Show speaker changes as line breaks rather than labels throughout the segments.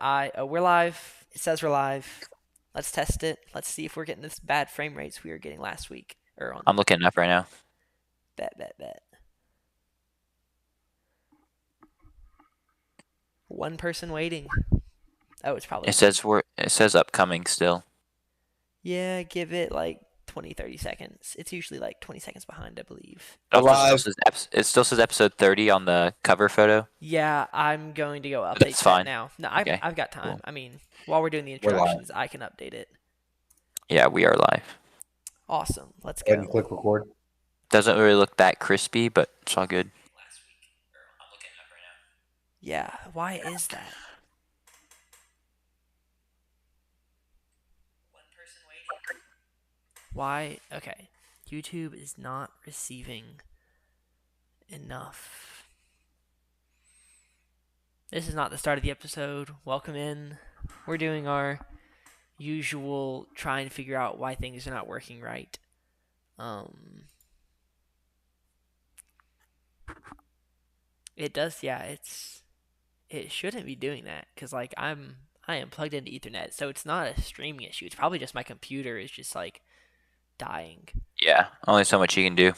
we're live. It says we're live. Let's test it. Let's see if we're getting this bad frame rates we were getting last week. Or on
I'm looking it up right now.
bet. One person waiting. Oh, it's probably.
It says upcoming still.
Yeah, give it like 20, 30 seconds. It's usually like 20 seconds behind, I believe.
It still says episode 30 on the cover photo.
Yeah, I'm going to go
But
update
that's
that
fine.
now. No,
Okay.
I've got time.
Cool.
I mean, while we're doing the
We're live.
introductions, I can update it.
Yeah, we are live.
Awesome. Let's
Go ahead and
go.
click record.
Doesn't really look that crispy, but it's all good.
Yeah, why is that? Why? Okay. YouTube is not receiving enough. This is not the start of the episode. Welcome in. We're doing our usual try and figure out why things are not working right. It does, yeah, it shouldn't be doing that because like I am plugged into Ethernet, so it's not a streaming issue. It's probably just my computer is just like dying.
Yeah, only so much you can do.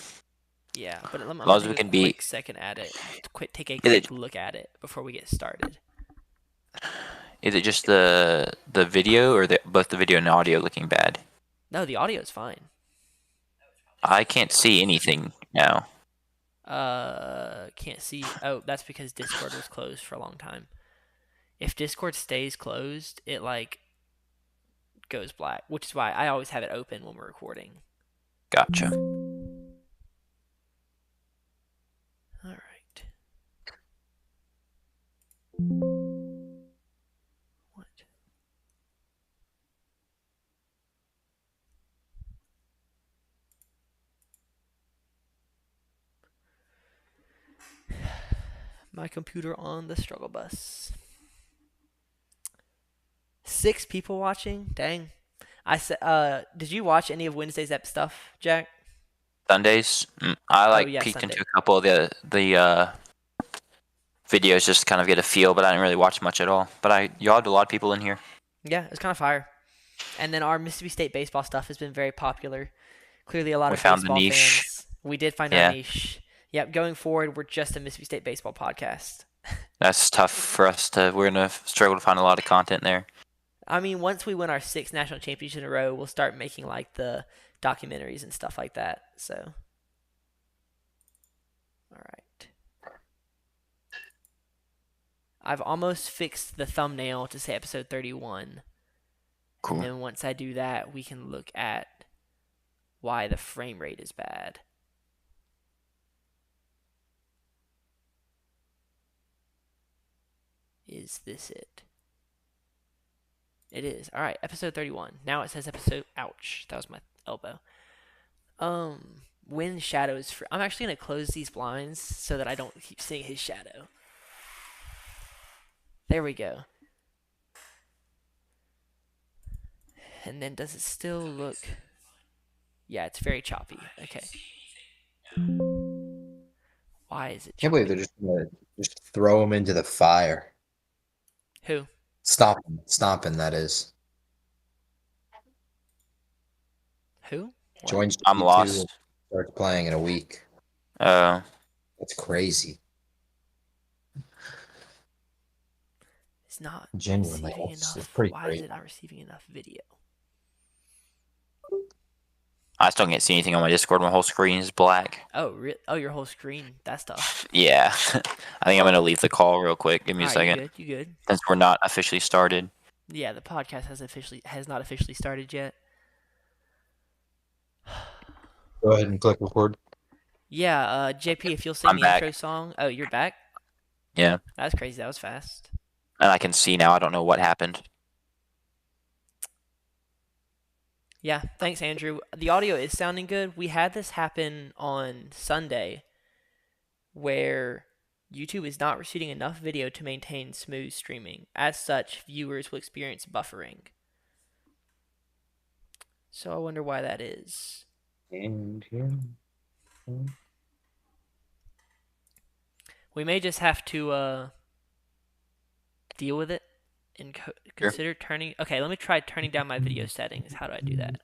Yeah, but I'm
long as
gonna
we
take
can
a
be-
quick second at it. Take a quick look at it before we get started.
Is it just the video or both the video and audio looking bad?
No, the audio is fine.
I can't see anything now.
Can't see. Oh, that's because Discord was closed for a long time. If Discord stays closed, it like goes black, which is why I always have it open when we're recording.
Gotcha.
All right. What? My computer on the struggle bus. 6 people watching? Dang. I said. Did you watch any of Wednesday's ep stuff, Jack?
Sundays, I peeked
Sunday.
into a couple of the videos just to kind of get a feel, but I didn't really watch much at all. But y'all had a lot of people in here.
Yeah, it's kind of fire. And then our Mississippi State baseball stuff has been very popular. Clearly, a lot
We
of
found the
baseball
niche.
fans. We did find
Yeah.
our niche. Yep, going forward, we're just a Mississippi State baseball podcast.
That's tough for us to. We're gonna struggle to find a lot of content there.
I mean, once we win our 6th national championship in a row, we'll start making like the documentaries and stuff like that. So, all right. I've almost fixed the thumbnail to say episode 31.
Cool.
And then once I do that, we can look at why the frame rate is bad. Is this it? It is. All right, episode 31. Now it says episode. Ouch, that was my elbow. When shadows. I'm actually gonna close these blinds so that I don't keep seeing his shadow. There we go. And then does it still look? Yeah, it's very choppy. Okay. Why is it choppy?
Can't believe they're just gonna just throw him into the fire.
Who?
Stomping, that is.
Who? What?
Joins
I'm
GP2
lost.
and starts playing in a week.
Oh.
That's crazy.
It's not
Genuinely,
receiving
it's
enough.
pretty
Why
crazy.
is it not receiving enough video?
I still can't see anything on my Discord. My whole screen is black.
Oh, oh, your whole screen. That's tough.
Yeah. I think I'm gonna leave the call real quick. Give me a second.
You good?
Since we're not officially started.
Yeah, the podcast has not officially started yet.
Go ahead and click record.
Yeah, JP, if you'll sing
I'm
the
back.
intro song. Oh, you're back?
Yeah.
That's crazy. That was fast.
And I can see now. I don't know what happened.
Yeah, thanks, Andrew. The audio is sounding good. We had this happen on Sunday where YouTube is not receiving enough video to maintain smooth streaming. As such, viewers will experience buffering. So I wonder why that is.
And here.
We may just have to deal with it. and
Sure.
consider turning. Okay, let me try turning down my video settings. How do I do that?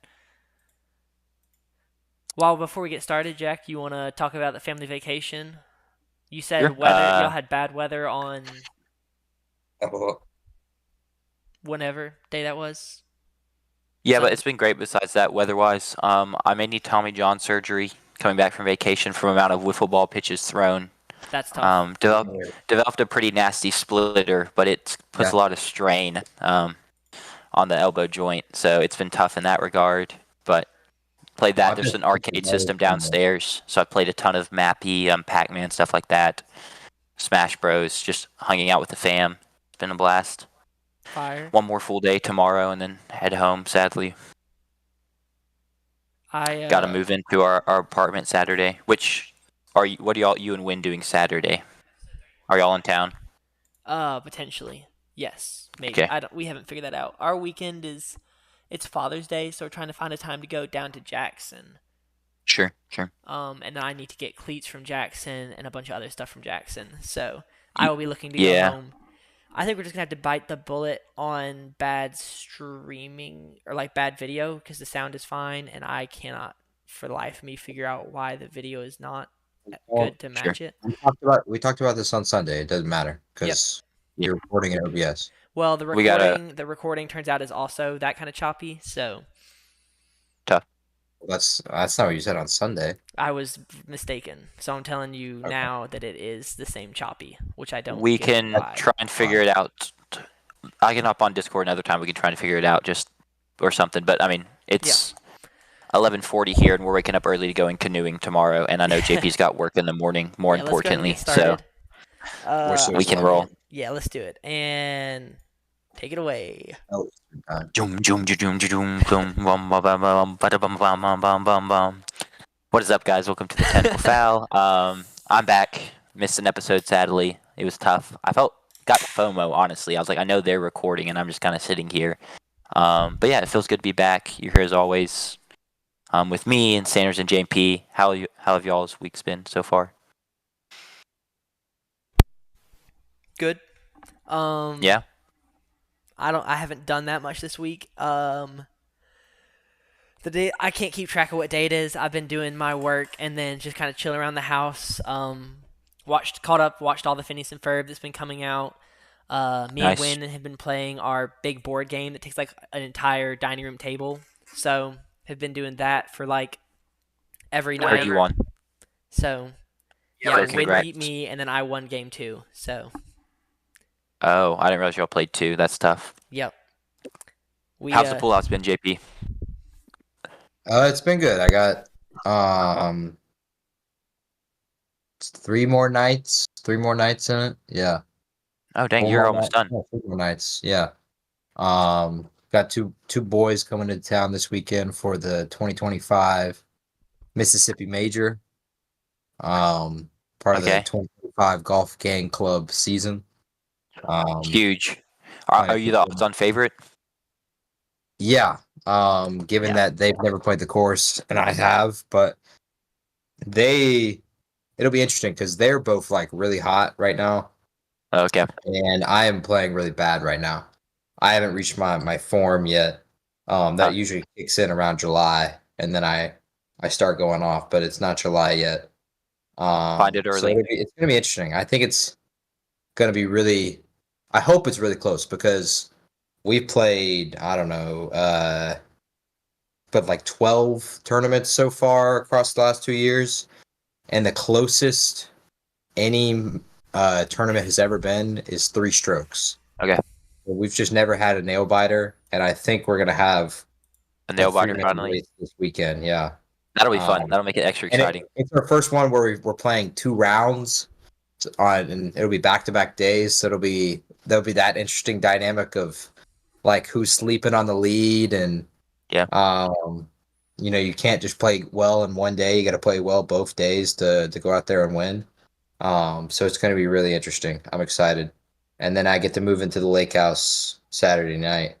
Well, before we get started, Jack, you want to talk about the family vacation? You said
Sure.
weather. Y'all had bad weather on
Oh,
whenever day that was.
Yeah, but
Sun.
it's been great besides that weather-wise. I may need Tommy John surgery coming back from vacation from amount of wiffle ball pitches thrown.
That's tough.
Developed a pretty nasty splitter, but it puts
yeah.
a lot of strain on the elbow joint, so it's been tough in that regard. But played that.
I've
There's
been
an arcade system downstairs, so I played a ton of Mappy, Pac-Man, stuff like that. Smash Bros. Just hanging out with the fam. It's been a blast.
Fire.
One more full day tomorrow, and then head home. Sadly,
I
got to move into our apartment Saturday. Which are you? What are you and Win doing Saturday? Are y'all in town?
Potentially. Yes, maybe.
Okay,
I don't. We haven't figured that out. Our weekend is it's Father's Day, so we're trying to find a time to go down to Jackson.
sure.
And then I need to get cleats from Jackson and a bunch of other stuff from Jackson. So I
Y-
will be looking to go
yeah,
home. I think we're just gonna have to bite the bullet on bad streaming or like bad video because the sound is fine, and I cannot for the life of me figure out why the video is not
Well,
good to
sure.
match it.
we talked about this on Sunday. It doesn't matter
Yep.
because
Yeah,
you're recording at OBS.
Well,
we got a
the recording turns out is also that kind of choppy, so
tough.
That's not what you said on Sunday.
I was mistaken. So I'm telling you
Okay.
now that it is the same choppy, which I don't
We
get
can
why.
try and figure it out. I can hop on Discord another time. We can try and figure it out, just or something. But I mean,
Yeah.
it's 11:40 here, and we're waking up early to go canoeing tomorrow. And I know JP's got work in the morning. More
Yeah, let's go ahead and
importantly,
get
so
started.
We're so
we can
slow.
roll.
Yeah, let's do it. And take it away.
Oh,
Joom, joom, joom, joom, boom, bum, bum, bum, bum, bada, bum, bum, bum, bum, bum, bum. What is up, guys? Welcome to the Technical Foul. I'm back. Missed an episode, sadly. It was tough. I got FOMO, honestly. I was like, I know they're recording, and I'm just kind of sitting here. But yeah, it feels good to be back. You're here as always. With me and Sanders and JP. How have y'all's weeks been so far?
Good.
Yeah.
I haven't done that much this week. The day I can't keep track of what day it is. I've been doing my work and then just kind of chilling around the house. Watched all the Phineas and Ferb that's been coming out. Me and
Nice.
Win have been playing our big board game that takes like an entire dining room table. So have been doing that for like every
I heard
night.
you won.
So
So
yeah, Win
congrats.
beat me and then I won game two. So
Oh, I didn't realize y'all played two. That's tough.
yep. We
How's the pullouts been, JP?
It's been good. I got three more nights in it. Yeah.
Oh, dang,
Four
you're
more
almost
nights.
done.
No, 4 more nights. Yeah. Got two boys coming to town this weekend for the 2025 Mississippi Major. Part of the
Okay.
2025 Golf Gang Club season.
Huge.
Trying
Are
to
you
keep
the
them-
odds-on favorite?
Yeah. Given
Yeah.
that they've never played the course and I have, but it'll be interesting because they're both like really hot right now,
Okay.
and I am playing really bad right now. I haven't reached my form yet. That usually kicks in around July, and then I start going off, but it's not July yet.
Find it
So
early.
it's gonna be interesting. I think it's gonna be really. I hope it's really close because we've played, I don't know, but like 12 tournaments so far across the last 2 years, and the closest any tournament has ever been is 3 strokes.
Okay.
We've just never had a nail biter, and I think we're gonna have
A
a
nail biter
three-man
finally.
race this weekend. Yeah,
That'll be fun.
um,
That'll make it extra
and
exciting.
it's our first one where we're playing 2 rounds on, and it'll be back-to-back days. So there'll be that interesting dynamic of like who's sleeping on the lead, and
Yeah.
you can't just play well in one day. You got to play well both days to go out there and win. So it's going to be really interesting. I'm excited. And then I get to move into the lake house Saturday night,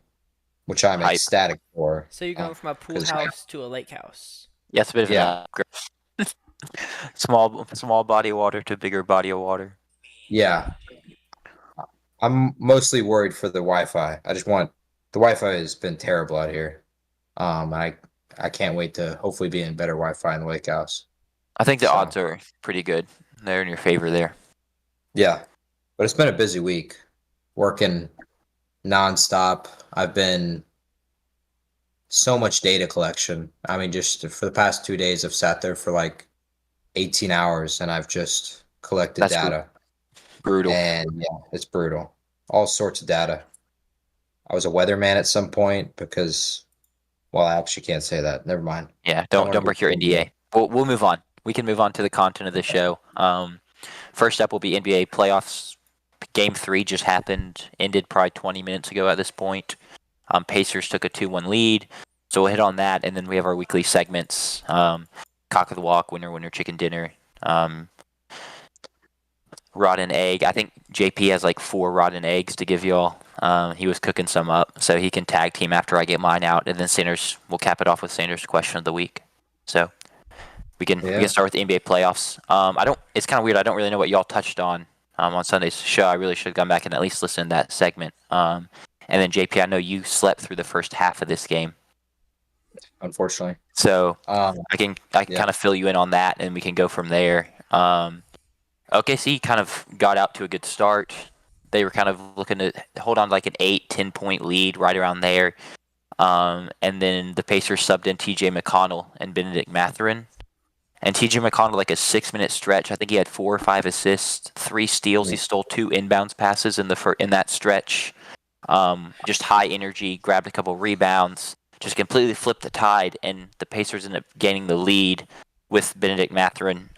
which I'm
Hype.
ecstatic for.
So you're going from a pool
'cause-
house to a lake house.
Yeah, it's a bit of an
Yeah.
upgrade. small body of water to bigger body of water.
Yeah. I'm mostly worried for the Wi-Fi. The Wi-Fi has been terrible out here. I can't wait to hopefully be in better Wi-Fi in the lake house.
I think the
So
odds are pretty good. They're in your favor there.
yeah, but it's been a busy week, working nonstop. I've been so much data collection. I mean, just for the past 2 days, I've sat there for like 18 hours and I've just collected
That's
data.
brutal.
And yeah, it's brutal. All sorts of data. I was a weatherman at some point because, well, I actually can't say that. Never mind.
Yeah,
Don't want
don't
to
break your
be
NDA. We'll move on. We can move on to the content of the show. First up will be NBA playoffs. Game 3 just happened, ended probably 20 minutes ago at this point. Pacers took a 2-1 lead, so we'll hit on that, and then we have our weekly segments. Cock of the walk, winner, chicken dinner. Rotten egg. I think JP has like 4 rotten eggs to give y'all. He was cooking some up, so he can tag team after I get mine out, and then Sanders, we'll cap it off with Sanders' question of the week. So we can start with the NBA playoffs. It's kind of weird. I don't really know what y'all touched on Sunday's show. I really should have gone back and at least listened to that segment. And then JP, I know you slept through the first half of this game,
unfortunately.
so
Um,
I can kind of fill you in on that, and we can go from there. OKC kind of got out to a good start. They were kind of looking to hold on to like an 8-10 point lead right around there. And then the Pacers subbed in TJ McConnell and Benedict Mathurin. And TJ McConnell, like a 6-minute stretch, I think he had 4 or 5 assists, 3 steals. He stole 2 inbounds passes in that stretch. Just high energy, grabbed a couple rebounds, just completely flipped the tide, and the Pacers ended up gaining the lead with Benedict Mathurin.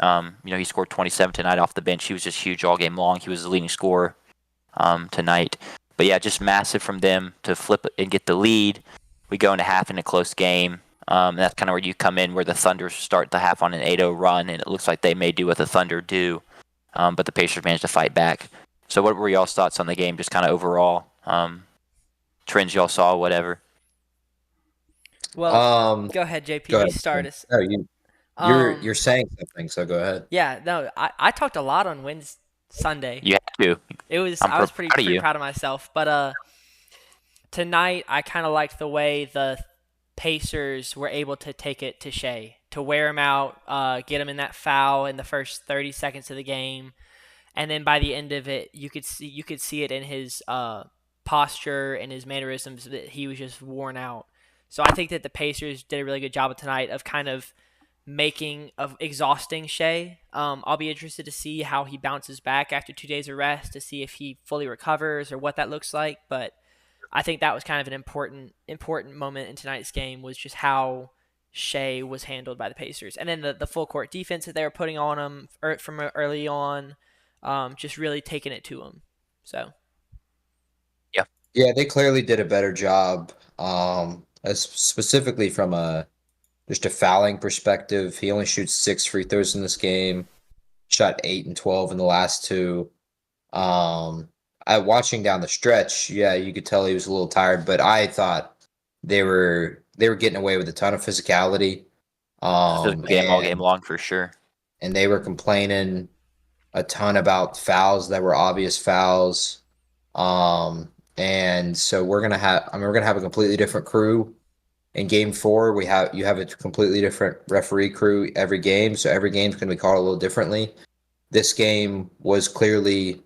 He scored 27 tonight off the bench. He was just huge all game long. He was the leading scorer tonight. But yeah, just massive from them to flip and get the lead. We go into half in a close game. And that's kind of where you come in, where the Thunder start the half on an 8-0 run, and it looks like they may do what the Thunder do. But the Pacers managed to fight back. So what were y'all's thoughts on the game, just kind of overall? Trends y'all saw, whatever.
Well, go ahead, JP.
go ahead.
You start us.
Oh, you're saying something, so go ahead.
Yeah, no, I talked a lot on Sunday.
You have to.
I was pretty proud of myself. But tonight, I kind of liked the way the Pacers were able to take it to Shea, to wear him out, get him in that foul in the first 30 seconds of the game, and then by the end of it, you could see it in his posture and his mannerisms that he was just worn out. So I think that the Pacers did a really good job tonight of kind of exhausting Shea. I'll be interested to see how he bounces back after 2 days of rest, to see if he fully recovers or what that looks like. But I think that was kind of an important moment in tonight's game, was just how Shea was handled by the Pacers, and then the full court defense that they were putting on him from early on, just really taking it to him. So
yeah, they clearly did a better job, as specifically from just a fouling perspective. He only shoots 6 free throws in this game, shot 8 and 12 in the last 2. Watching down the stretch, yeah, you could tell he was a little tired, but I thought they were getting away with a ton of physicality.
Physical game all game long for sure.
And they were complaining a ton about fouls that were obvious fouls. And so we're gonna have a completely different crew in game 4. You have a completely different referee crew every game, so every game's gonna be called a little differently. This game was clearly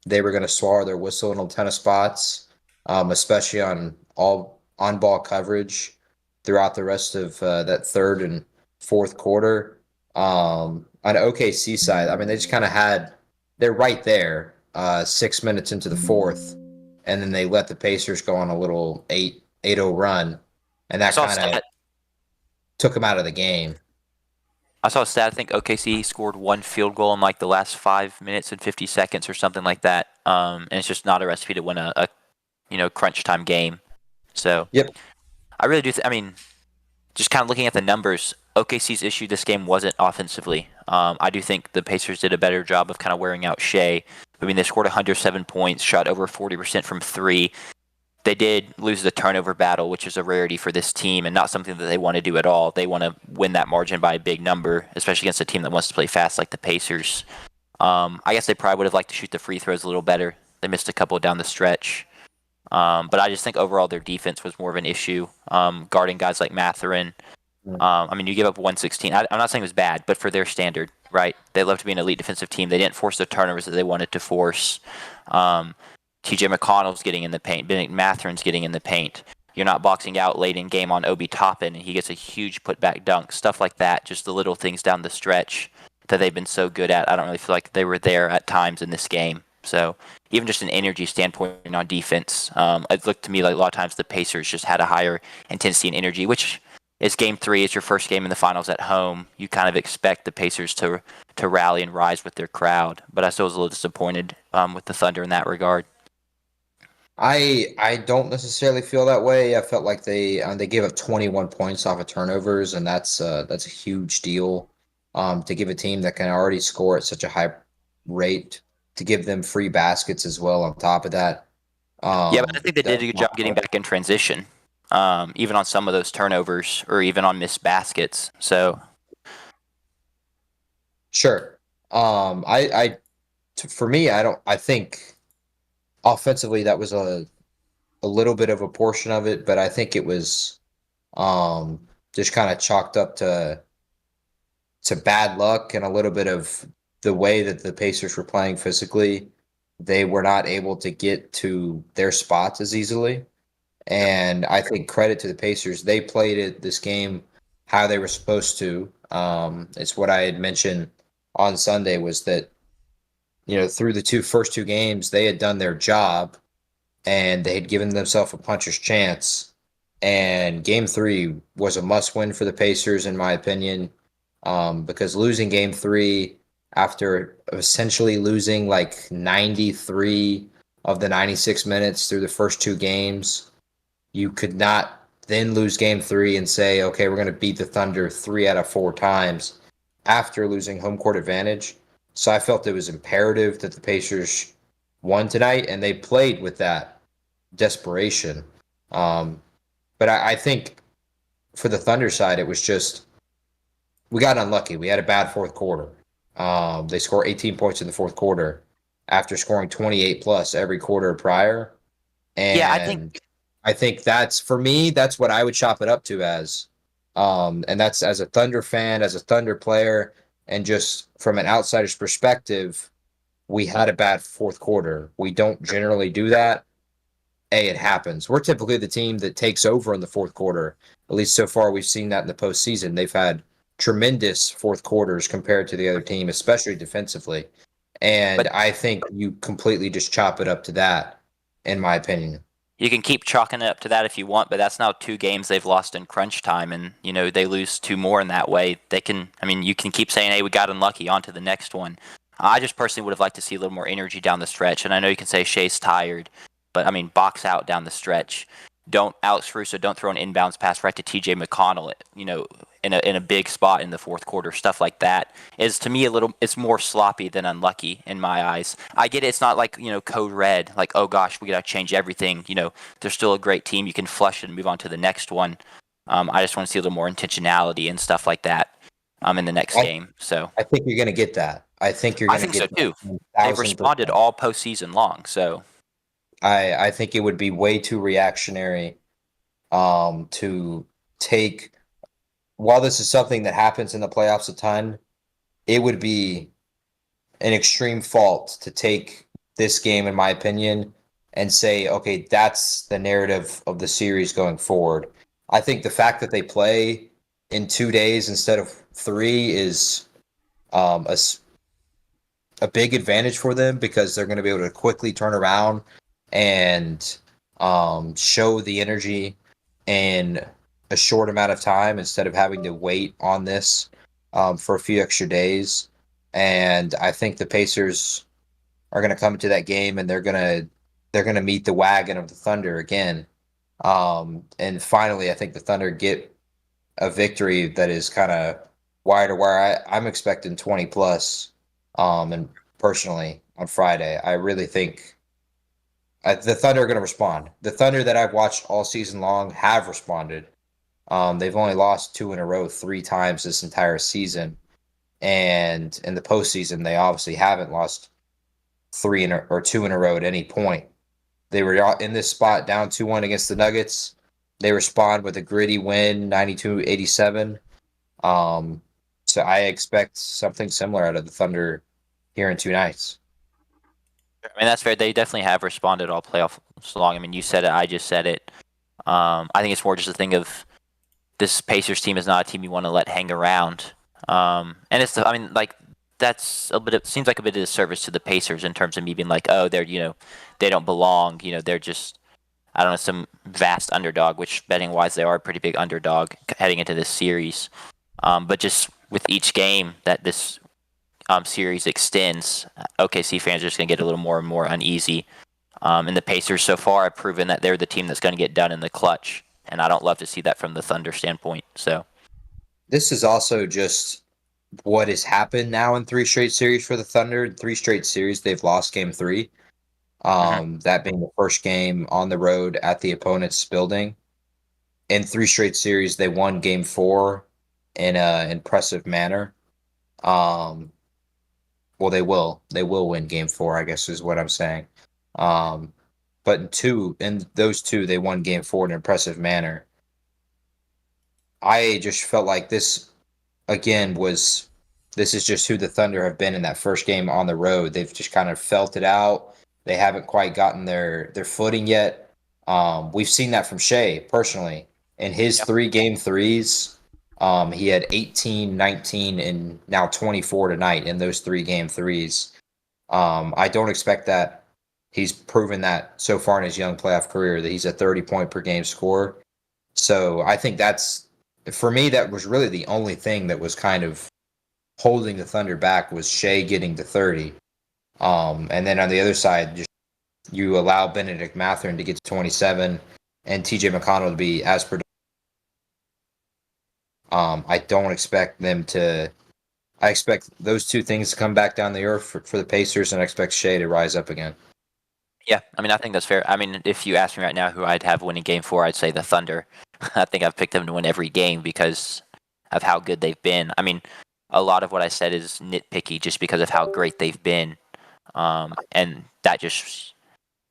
they were gonna swallow their whistle in a ton of spots, especially on all on-ball coverage throughout the rest of that third and fourth quarter. On OKC side, I mean, they just kind of they're right there, 6 minutes into the fourth, and then they let the Pacers go on a little 8-0 run, and that kind of took them out of the game.
I saw a stat. I think OKC scored 1 field goal in like the last 5 minutes and 50 seconds or something like that. And it's just not a recipe to win a crunch time game. So
yep,
I really do. Just kind of looking at the numbers, OKC's issue this game wasn't offensively. I do think the Pacers did a better job of kind of wearing out Shea. I mean, they scored 107 points, shot over 40% from 3. They did lose the turnover battle, which is a rarity for this team and not something that they want to do at all. They want to win that margin by a big number, especially against a team that wants to play fast like the Pacers. I guess they probably would have liked to shoot the free throws a little better. They missed a couple down the stretch. But I just think overall their defense was more of an issue, guarding guys like Matherin. I mean, you give up 116. I'm not saying it was bad, but for their standard, right? They love to be an elite defensive team. They didn't force the turnovers that they wanted to force. TJ McConnell's getting in the paint. Bennett Matherin's getting in the paint. You're not boxing out late in game on Obi Toppin, and he gets a huge putback dunk. Stuff like that. Just the little things down the stretch that they've been so good at. I don't really feel like they were there at times in this game. So even just an energy standpoint on defense, it looked to me like a lot of times the Pacers just had a higher intensity and energy, which is game 3. It's your first game in the finals at home. You kind of expect the Pacers to rally and rise with their crowd. But I still was a little disappointed with the Thunder in that regard.
I don't necessarily feel that way. I felt like they gave up 21 points off of turnovers, and that's a huge deal. To give a team that can already score at such a high rate, to give them free baskets as well on top of that.
Yeah, but I think they did a good job getting
that-
back in transition, even on some of those turnovers or even on missed baskets. So
Sure. For me, I think offensively that was a little bit of a portion of it, but I think it was just kind of chalked up to bad luck and a little bit of the way that the Pacers were playing physically. They were not able to get to their spots as easily. And I think credit to the Pacers. They played this game how they were supposed to. It's what I had mentioned on Sunday was that, through the first two games, they had done their job and they had given themselves a puncher's chance. And game 3 was a must win for the Pacers, in my opinion, because losing game 3 after essentially losing like 93 of the 96 minutes through the first two games, you could not then lose game 3 and say, okay, we're going to beat the Thunder 3 out of 4 times after losing home court advantage. So I felt it was imperative that the Pacers won tonight, and they played with that desperation. But I think for the Thunder side, it was just we got unlucky. We had a bad fourth quarter. They scored 18 points in the fourth quarter after scoring 28 plus every quarter prior.
yeah,
And I think that's, for me, that's what I would chop it up to as. And that's as a Thunder fan, as a Thunder player, and just from an outsider's perspective, we had a bad fourth quarter. We don't generally do that. It happens. We're typically the team that takes over in the fourth quarter. At least so far, we've seen that in the postseason. They've had tremendous fourth quarters compared to the other team, especially defensively. And
but
I think you completely just chop it up to that, in my opinion.
you can keep chalking it up to that if you want, but that's now 2 games they've lost in crunch time, and they lose 2 more in that way. They can, I mean, you can keep saying, "Hey, we got unlucky." On to the next one. I just personally would have liked to see a little more energy down the stretch, and I know you can say Shea's tired, but I mean, box out down the stretch. Don't Alex Russo, don't throw an inbounds pass right to TJ McConnell. In a big spot in the fourth quarter, stuff like that is to me it's more sloppy than unlucky in my eyes. I get it, it's not like code red, like, oh gosh, we gotta change everything. They're still a great team. You can flush it and move on to the next one. I just want to see a little more intentionality and stuff like that in the next game. So
I think you're going to get that. I think you're
I
going to
think so
get
too.
that
They've responded
1,000%.
all postseason long. So
I think it would be way too reactionary to take, while this is something that happens in the playoffs a ton, it would be an extreme fault to take this game, in my opinion, and say, okay, that's the narrative of the series going forward. I think the fact that they play in 2 days instead of 3 is um, a, a big advantage for them because they're going to be able to quickly turn around and show the energy in a short amount of time instead of having to wait on this for a few extra days. And I think the Pacers are going to come into that game and they're gonna meet the wagon of the Thunder again. And finally, I think the Thunder get a victory that is kind of wire to wire. I'm expecting 20 plus. And personally, on Friday, I really think the Thunder are going to respond. The Thunder that I've watched all season long have responded. They've only lost 2 in a row 3 times this entire season, and in the postseason, they obviously haven't lost or 2 in a row at any point. They were in this spot down 2-1 against the Nuggets. They respond with a gritty win, 92-87. So I expect something similar out of the Thunder here in 2 nights.
I mean, that's fair. They definitely have responded all playoff long. I mean, you said it. I just said it. I think it's more just a thing of this Pacers team is not a team you want to let hang around. And it's, I mean, like that's a bit. It seems like a bit of a disservice to the Pacers in terms of me being like, oh, they're they don't belong. They're just I don't know some vast underdog, which betting wise they are a pretty big underdog heading into this series. But just with each game that this series extends, OKC fans are just going to get a little more and more uneasy. And the Pacers so far have proven that they're the team that's going to get done in the clutch. And I don't love to see that from the Thunder standpoint. So
This is also just what has happened now in 3 straight series for the Thunder. In 3 straight series, they've lost game 3. That being the first game on the road at the opponent's building. In 3 straight series, they won game 4 in an impressive manner. Well, they will win game 4, I guess is what I'm saying. But in those two, they won game 4 in an impressive manner. I just felt like this is just who the Thunder have been in that first game on the road. They've just kind of felt it out. They haven't quite gotten their footing yet. We've seen that from Shea personally in his 3-game threes. He had 18, 19, and now 24 tonight in those 3-game threes. I don't expect that. He's proven that so far in his young playoff career that he's a 30-point per game scorer. So I think for me, that was really the only thing that was kind of holding the Thunder back was Shea getting to 30. And then on the other side, just you allow Benedict Mathurin to get to 27 and TJ McConnell to be as productive. I don't expect them to. I expect those two things to come back down the earth for the Pacers, and I expect Shea to rise up again.
yeah, I mean, I think that's fair. I mean, if you ask me right now who I'd have winning game 4, I'd say the Thunder. I think I've picked them to win every game because of how good they've been. I mean, a lot of what I said is nitpicky just because of how great they've been. And that just,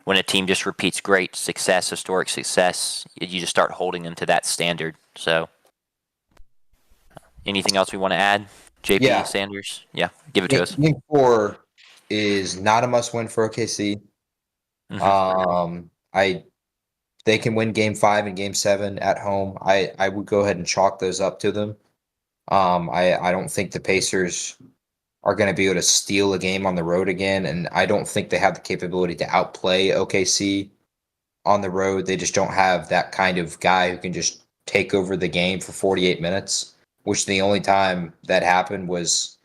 when a team just repeats great success, historic success, you just start holding them to that standard. So, anything else we want to add? JP
Yeah.
Sanders? Yeah, give it to us.
Game 4 is not a must-win for OKC. They can win game 5 and game 7 at home. I would go ahead and chalk those up to them. I don't think the Pacers are going to be able to steal a game on the road again, and I don't think they have the capability to outplay OKC on the road. They just don't have that kind of guy who can just take over the game for 48 minutes, which the only time that happened was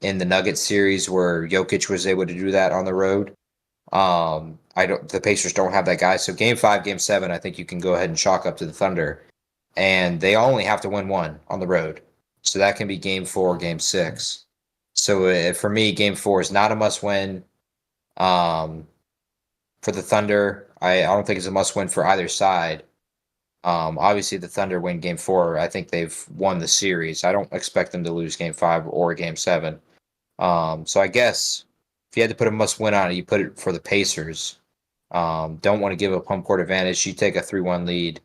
in the Nuggets series where Jokic was able to do that on the road. The Pacers don't have that guy. So game 5, game 7, I think you can go ahead and chalk up to the Thunder. And they only have to win one on the road. So that can be game 4, game 6. So for me, game 4 is not a must win. For the Thunder, I don't think it's a must win for either side. Obviously, the Thunder win game 4. I think they've won the series. I don't expect them to lose game 5 or game 7. So I guess if you had to put a must win on it, you put it for the Pacers. Don't want to give up home court advantage. You take a 3-1 lead.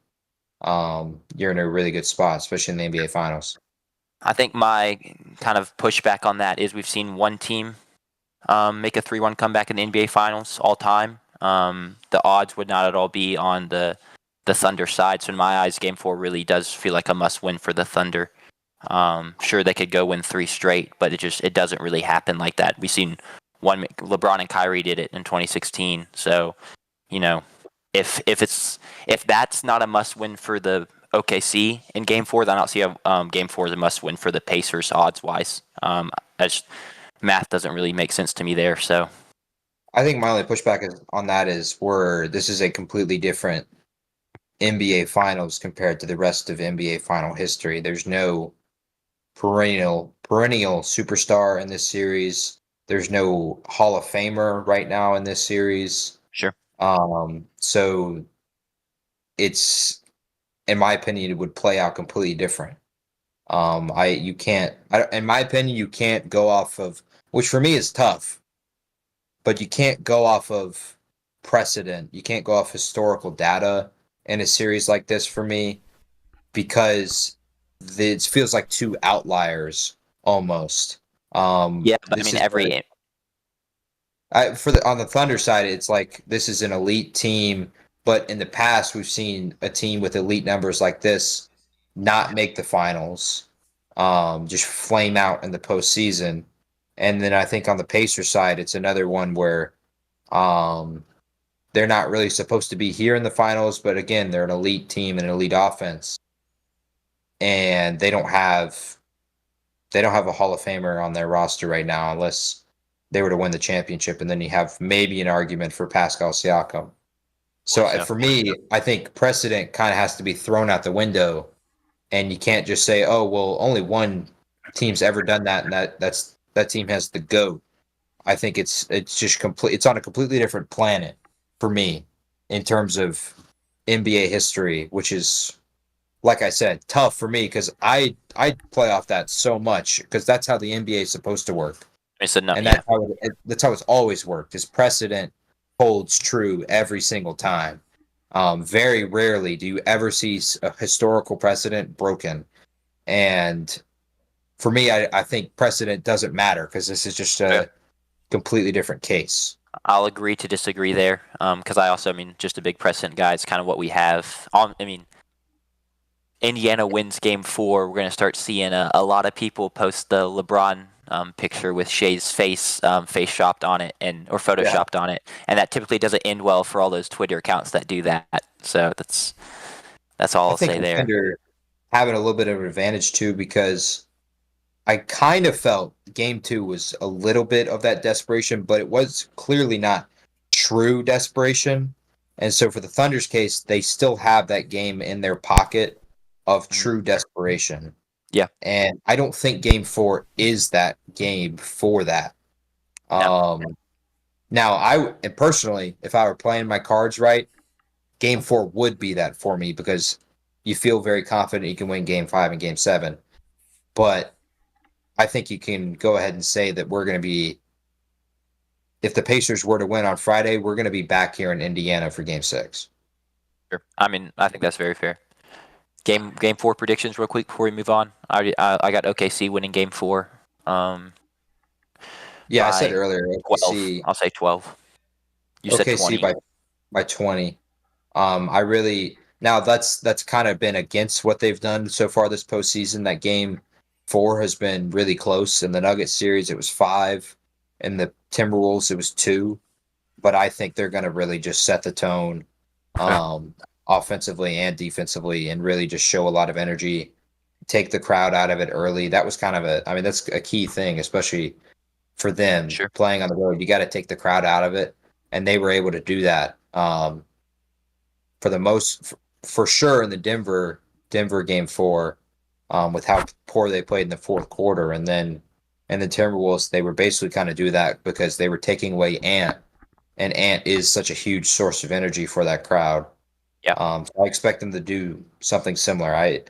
You're in a really good spot, especially in the NBA Finals.
I think my kind of pushback on that is we've seen one team make a 3-1 comeback in the NBA Finals all time. The odds would not at all be on the Thunder side. So in my eyes, Game 4 really does feel like a must-win for the Thunder. Sure, they could go win 3 straight, but it doesn't really happen like that. We've seen LeBron and Kyrie did it in 2016. So, if that's not a must-win for the OKC in Game 4, then I don't see Game 4 as a must-win for the Pacers odds-wise. Math doesn't really make sense to me there. So,
I think my only pushback on that is this is a completely different NBA Finals compared to the rest of NBA Final history. There's no perennial superstar in this series. There's no Hall of Famer right now in this series.
Sure.
So it's, in my opinion, it would play out completely different. In my opinion, you can't go off of, which for me is tough. but you can't go off of precedent. You can't go off historical data in a series like this for me because it feels like two outliers almost.
Yeah, but I
This
mean
is
every
on the Thunder side, it's like this is an elite team, but in the past we've seen a team with elite numbers like this not make the finals, just flame out in the postseason. And then I think on the Pacers side, it's another one where um, they're not really supposed to be here in the finals, but again, they're an elite team and an elite offense, and they don't have a Hall of Famer on their roster right now unless they were to win the championship, and then you have maybe an argument for Pascal Siakam. So
so.
for me, I think precedent kind of has to be thrown out the window, and you can't just say, "Oh, well, only one team's ever done that, and that team has the GOAT." I think it's just complete. It's on a completely different planet for me in terms of NBA history, which is like I said, tough for me because I play off that so much because that's how the NBA is supposed to work,
I said no,
and
yeah,
that's how it's always worked. Is precedent holds true every single time. Very rarely do you ever see a historical precedent broken, and for me, I think precedent doesn't matter because this is just
yeah.
a completely different case.
I'll agree to disagree there. Because I also, I mean, just a big precedent guy is kind of what we have. I mean, Indiana wins Game 4. We're gonna start seeing a lot of people post the LeBron picture with Shea's face shopped on it or
Yeah,
photoshopped on it, and that typically doesn't end well for all those Twitter accounts that do that. So that's all
I
I'll
think
say
the
there.
Thunder having a little bit of an advantage too because I kind of felt game two was a little bit of that desperation, but it was clearly not true desperation. And so for the Thunder's case, they still have that game in their pocket of
Mhm.
true desperation.
Yeah,
And I don't think game four is that game for that.
no,
Now, and personally, if I were playing my cards right, game four would be that for me because you feel very confident you can win game five and game seven. But I think you can go ahead and say that we're going to be, if the Pacers were to win on Friday, we're going to be back here in Indiana for game six.
sure. I mean, I think that's very fair. Game 4 predictions real quick before we move on. I got OKC winning Game 4. Um,
Yeah, I said
by
earlier,
12. I'll say 12. You said
OKC
20.
by 20. I really now that's kind of been against what they've done so far this postseason. That game four has been really close. In the Nuggets series, it was 5. In the Timberwolves, it was 2. But I think they're going to really just set the tone, um, offensively and defensively, and really just show a lot of energy. Take the crowd out of it early. That was kind of I mean, that's a key thing, especially for them
Sure.
playing on the road. You got to take the crowd out of it, and they were able to do that. For the for sure in the Denver game four, with how poor they played in the fourth quarter, and then and the Timberwolves they were basically kind of do that because they were taking away Ant, and Ant is such a huge source of energy for that crowd.
Yeah.
So I expect them to do something similar. I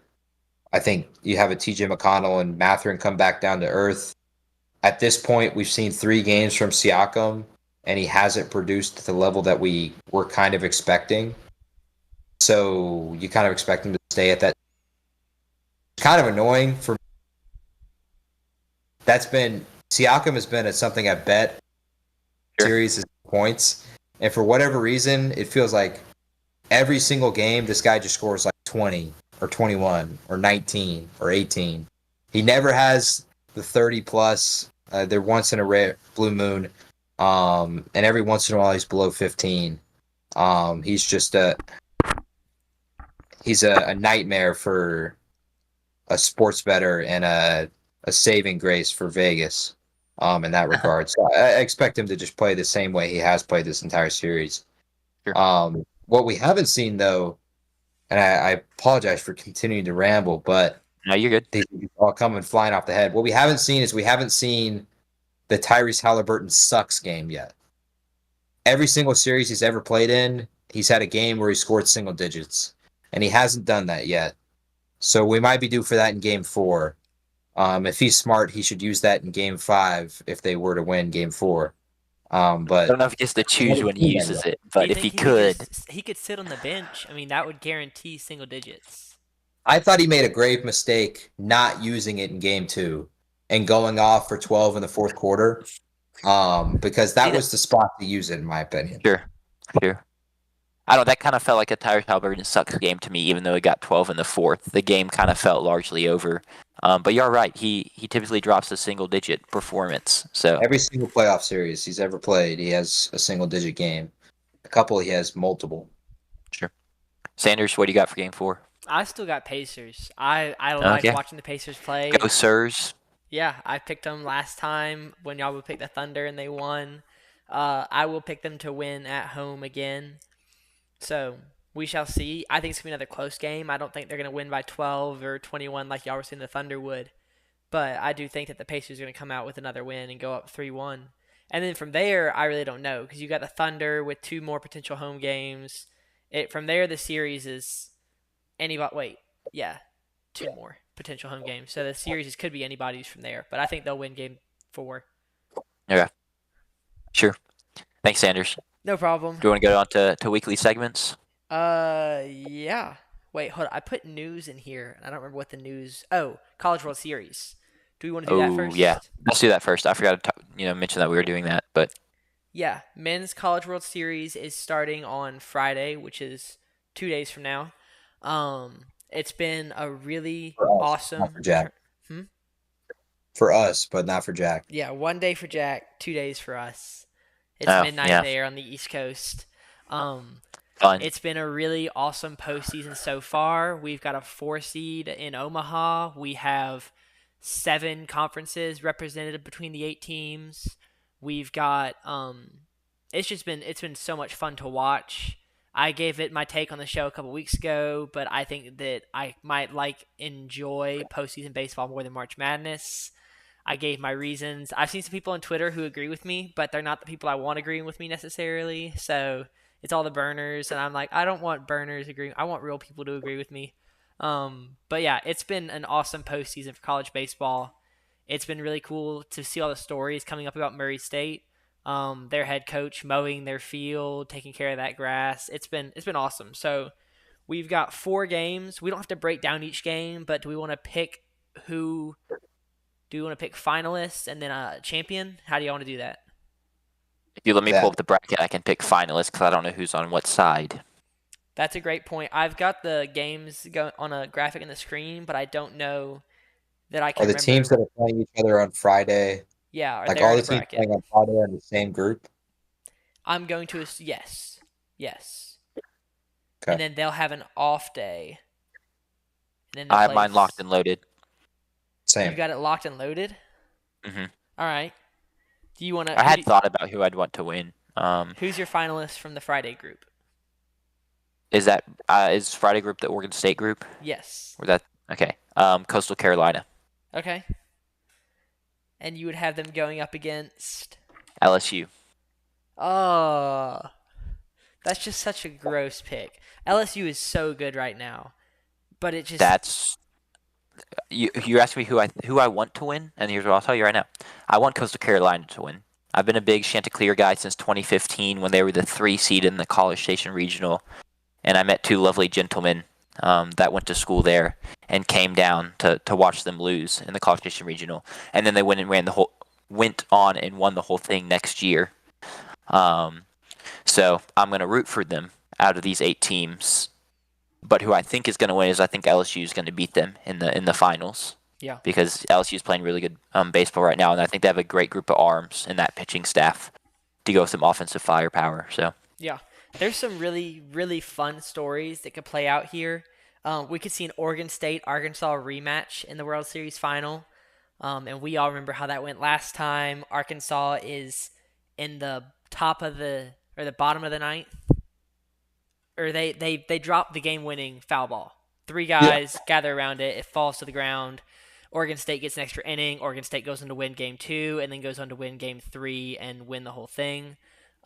think you have a TJ McConnell and Matherin come back down to earth. At this point, we've seen 3 games from Siakam, and he hasn't produced at the level that we were kind of expecting. So you kind of expect him to stay at that. Kind of annoying for me. That's been Siakam has been at something I bet
Sure.
series is points, and for whatever reason, it feels like every single game this guy just scores like 20 or 21 or 19 or 18. He never has the 30 plus. They're once in a rare blue moon, and every once in a while he's below 15. He's just a nightmare for a sports better and a saving grace for Vegas, in that regard. So I expect him to just play the same way he has played this entire series.
Sure.
What we haven't seen though, and I apologize for continuing to ramble, but
No, you're good.
these are all coming flying off the head. What we haven't seen is we haven't seen the Tyrese Halliburton sucks game yet. Every single series he's ever played in, he's had a game where he scored single digits, and he hasn't done that yet. So we might be due for that in game four. If he's smart, he should use that in game five if they were to win game four.
I
But
don't know if he gets to
he
choose
hasn't
when he
seen that
uses
yet.
it,
Do you
but if
think
he
he could
could,
just he could sit on the bench? I mean, that would guarantee single digits.
I thought he made a grave mistake not using it in game 2 and going off for 12 in the fourth quarter. Because
see
that
that?
was the spot to use it, in my opinion.
Sure, sure. I don't know. That kind of felt like a Tyrese Halliburton sucks game to me, even though he got 12 in the fourth. The game kind of felt largely over. But you're right. He typically drops a single digit performance. So
Every single playoff series he's ever played, he has a single digit game. A couple, he has multiple.
sure. Sanders, what do you got for game 4?
I still got Pacers. I like
Okay.
watching the Pacers play.
Go Sirs.
Yeah, I picked them last time when y'all would pick the Thunder and they won. I will pick them to win at home again. So we shall see. I think it's gonna be another close game. I don't think they're gonna win by 12 or 21 like y'all were saying the Thunder would. But I do think that the Pacers are gonna come out with another win and go up 3-1. And then from there, I really don't know because you got the Thunder with two more potential home games. From there, the series is anybody. Wait, yeah, two more potential home games. So the series could be anybody's from there. But I think they'll win game 4.
Okay. Sure. Thanks, Sanders.
No problem.
Do you want to go on to weekly segments?
Yeah. Wait, hold on. I put news in here. I don't remember what the news. Oh, College World Series. Do we want to do that
Oh, yeah.
first?
Let's do that first. I forgot to mention that we were doing that, but
Yeah, men's College World Series is starting on Friday, which is 2 days from now. It's been a really
For us, not for
awesome
Jack.
Hmm?
For us, but not for Jack.
Yeah, 1 day for Jack, 2 days for us. It's
oh,
midnight
yeah,
there on the East Coast. Um,
fun.
It's been a really awesome postseason so far. We've got a 4 seed in Omaha. We have 7 conferences represented between the 8 teams. We've got it's been so much fun to watch. I gave it my take on the show a couple weeks ago, but I think that I might enjoy postseason baseball more than March Madness. I gave my reasons. I've seen some people on Twitter who agree with me, but they're not the people I want agreeing with me necessarily. So it's all the burners, and I'm like, I don't want burners agreeing. I want real people to agree with me. But yeah, it's been an awesome postseason for college baseball. It's been really cool to see all the stories coming up about Murray State. Their head coach mowing their field, taking care of that grass. It's been awesome. So we've got 4 games. We don't have to break down each game, but do we want to pick who? Do we want to pick finalists and then a champion? How do y'all want to do that?
If you let me
Yeah.
pull up the bracket, I can pick finalists because I don't know who's on what side.
That's a great point. I've got the games on a graphic in the screen, but I don't know that I
Are
can
the teams that
remember.
are playing each other on Friday,
Yeah, are
like
they
all
in
the
a
teams
bracket?
playing on Friday are in the same group?
I'm going to yes, yes, and
Okay.
then they'll have an off day, and then they'll
I have
play.
mine locked and loaded.
You
Same.
got it locked and loaded.
hmm
All right. Do you want to?
I had thought about who I'd want to win.
Who's your finalist from the Friday group?
Is Friday group the Oregon State group?
Yes.
Or that okay? Coastal Carolina,
Okay. And you would have them going up against.
LSU.
Oh, that's just such a gross pick. LSU is so good right now, but it just
That's you asked me who I want to win, and here's what I'll tell you right now. I want Coastal Carolina to win. I've been a big Chanticleer guy since 2015 when they were the 3 seed in the College Station Regional, and I met 2 lovely gentlemen that went to school there and came down to watch them lose in the College Station Regional, and then they went on and won the whole thing next year. So I'm gonna root for them out of these 8 teams. But who I think is going to win is I think LSU is going to beat them in the finals
yeah.
because LSU is playing really good baseball right now, and I think they have a great group of arms in that pitching staff to go with some offensive firepower. So
Yeah, there's some really, really fun stories that could play out here. We could see an Oregon State Arkansas rematch in the World Series final. And we all remember how that went last time. Arkansas is in the top of the bottom of the ninth. Or they drop the game winning foul ball. 3 guys gather around it, it falls to the ground. Oregon State gets an extra inning. Oregon State goes on to win game 2 and then goes on to win game 3 and win the whole thing.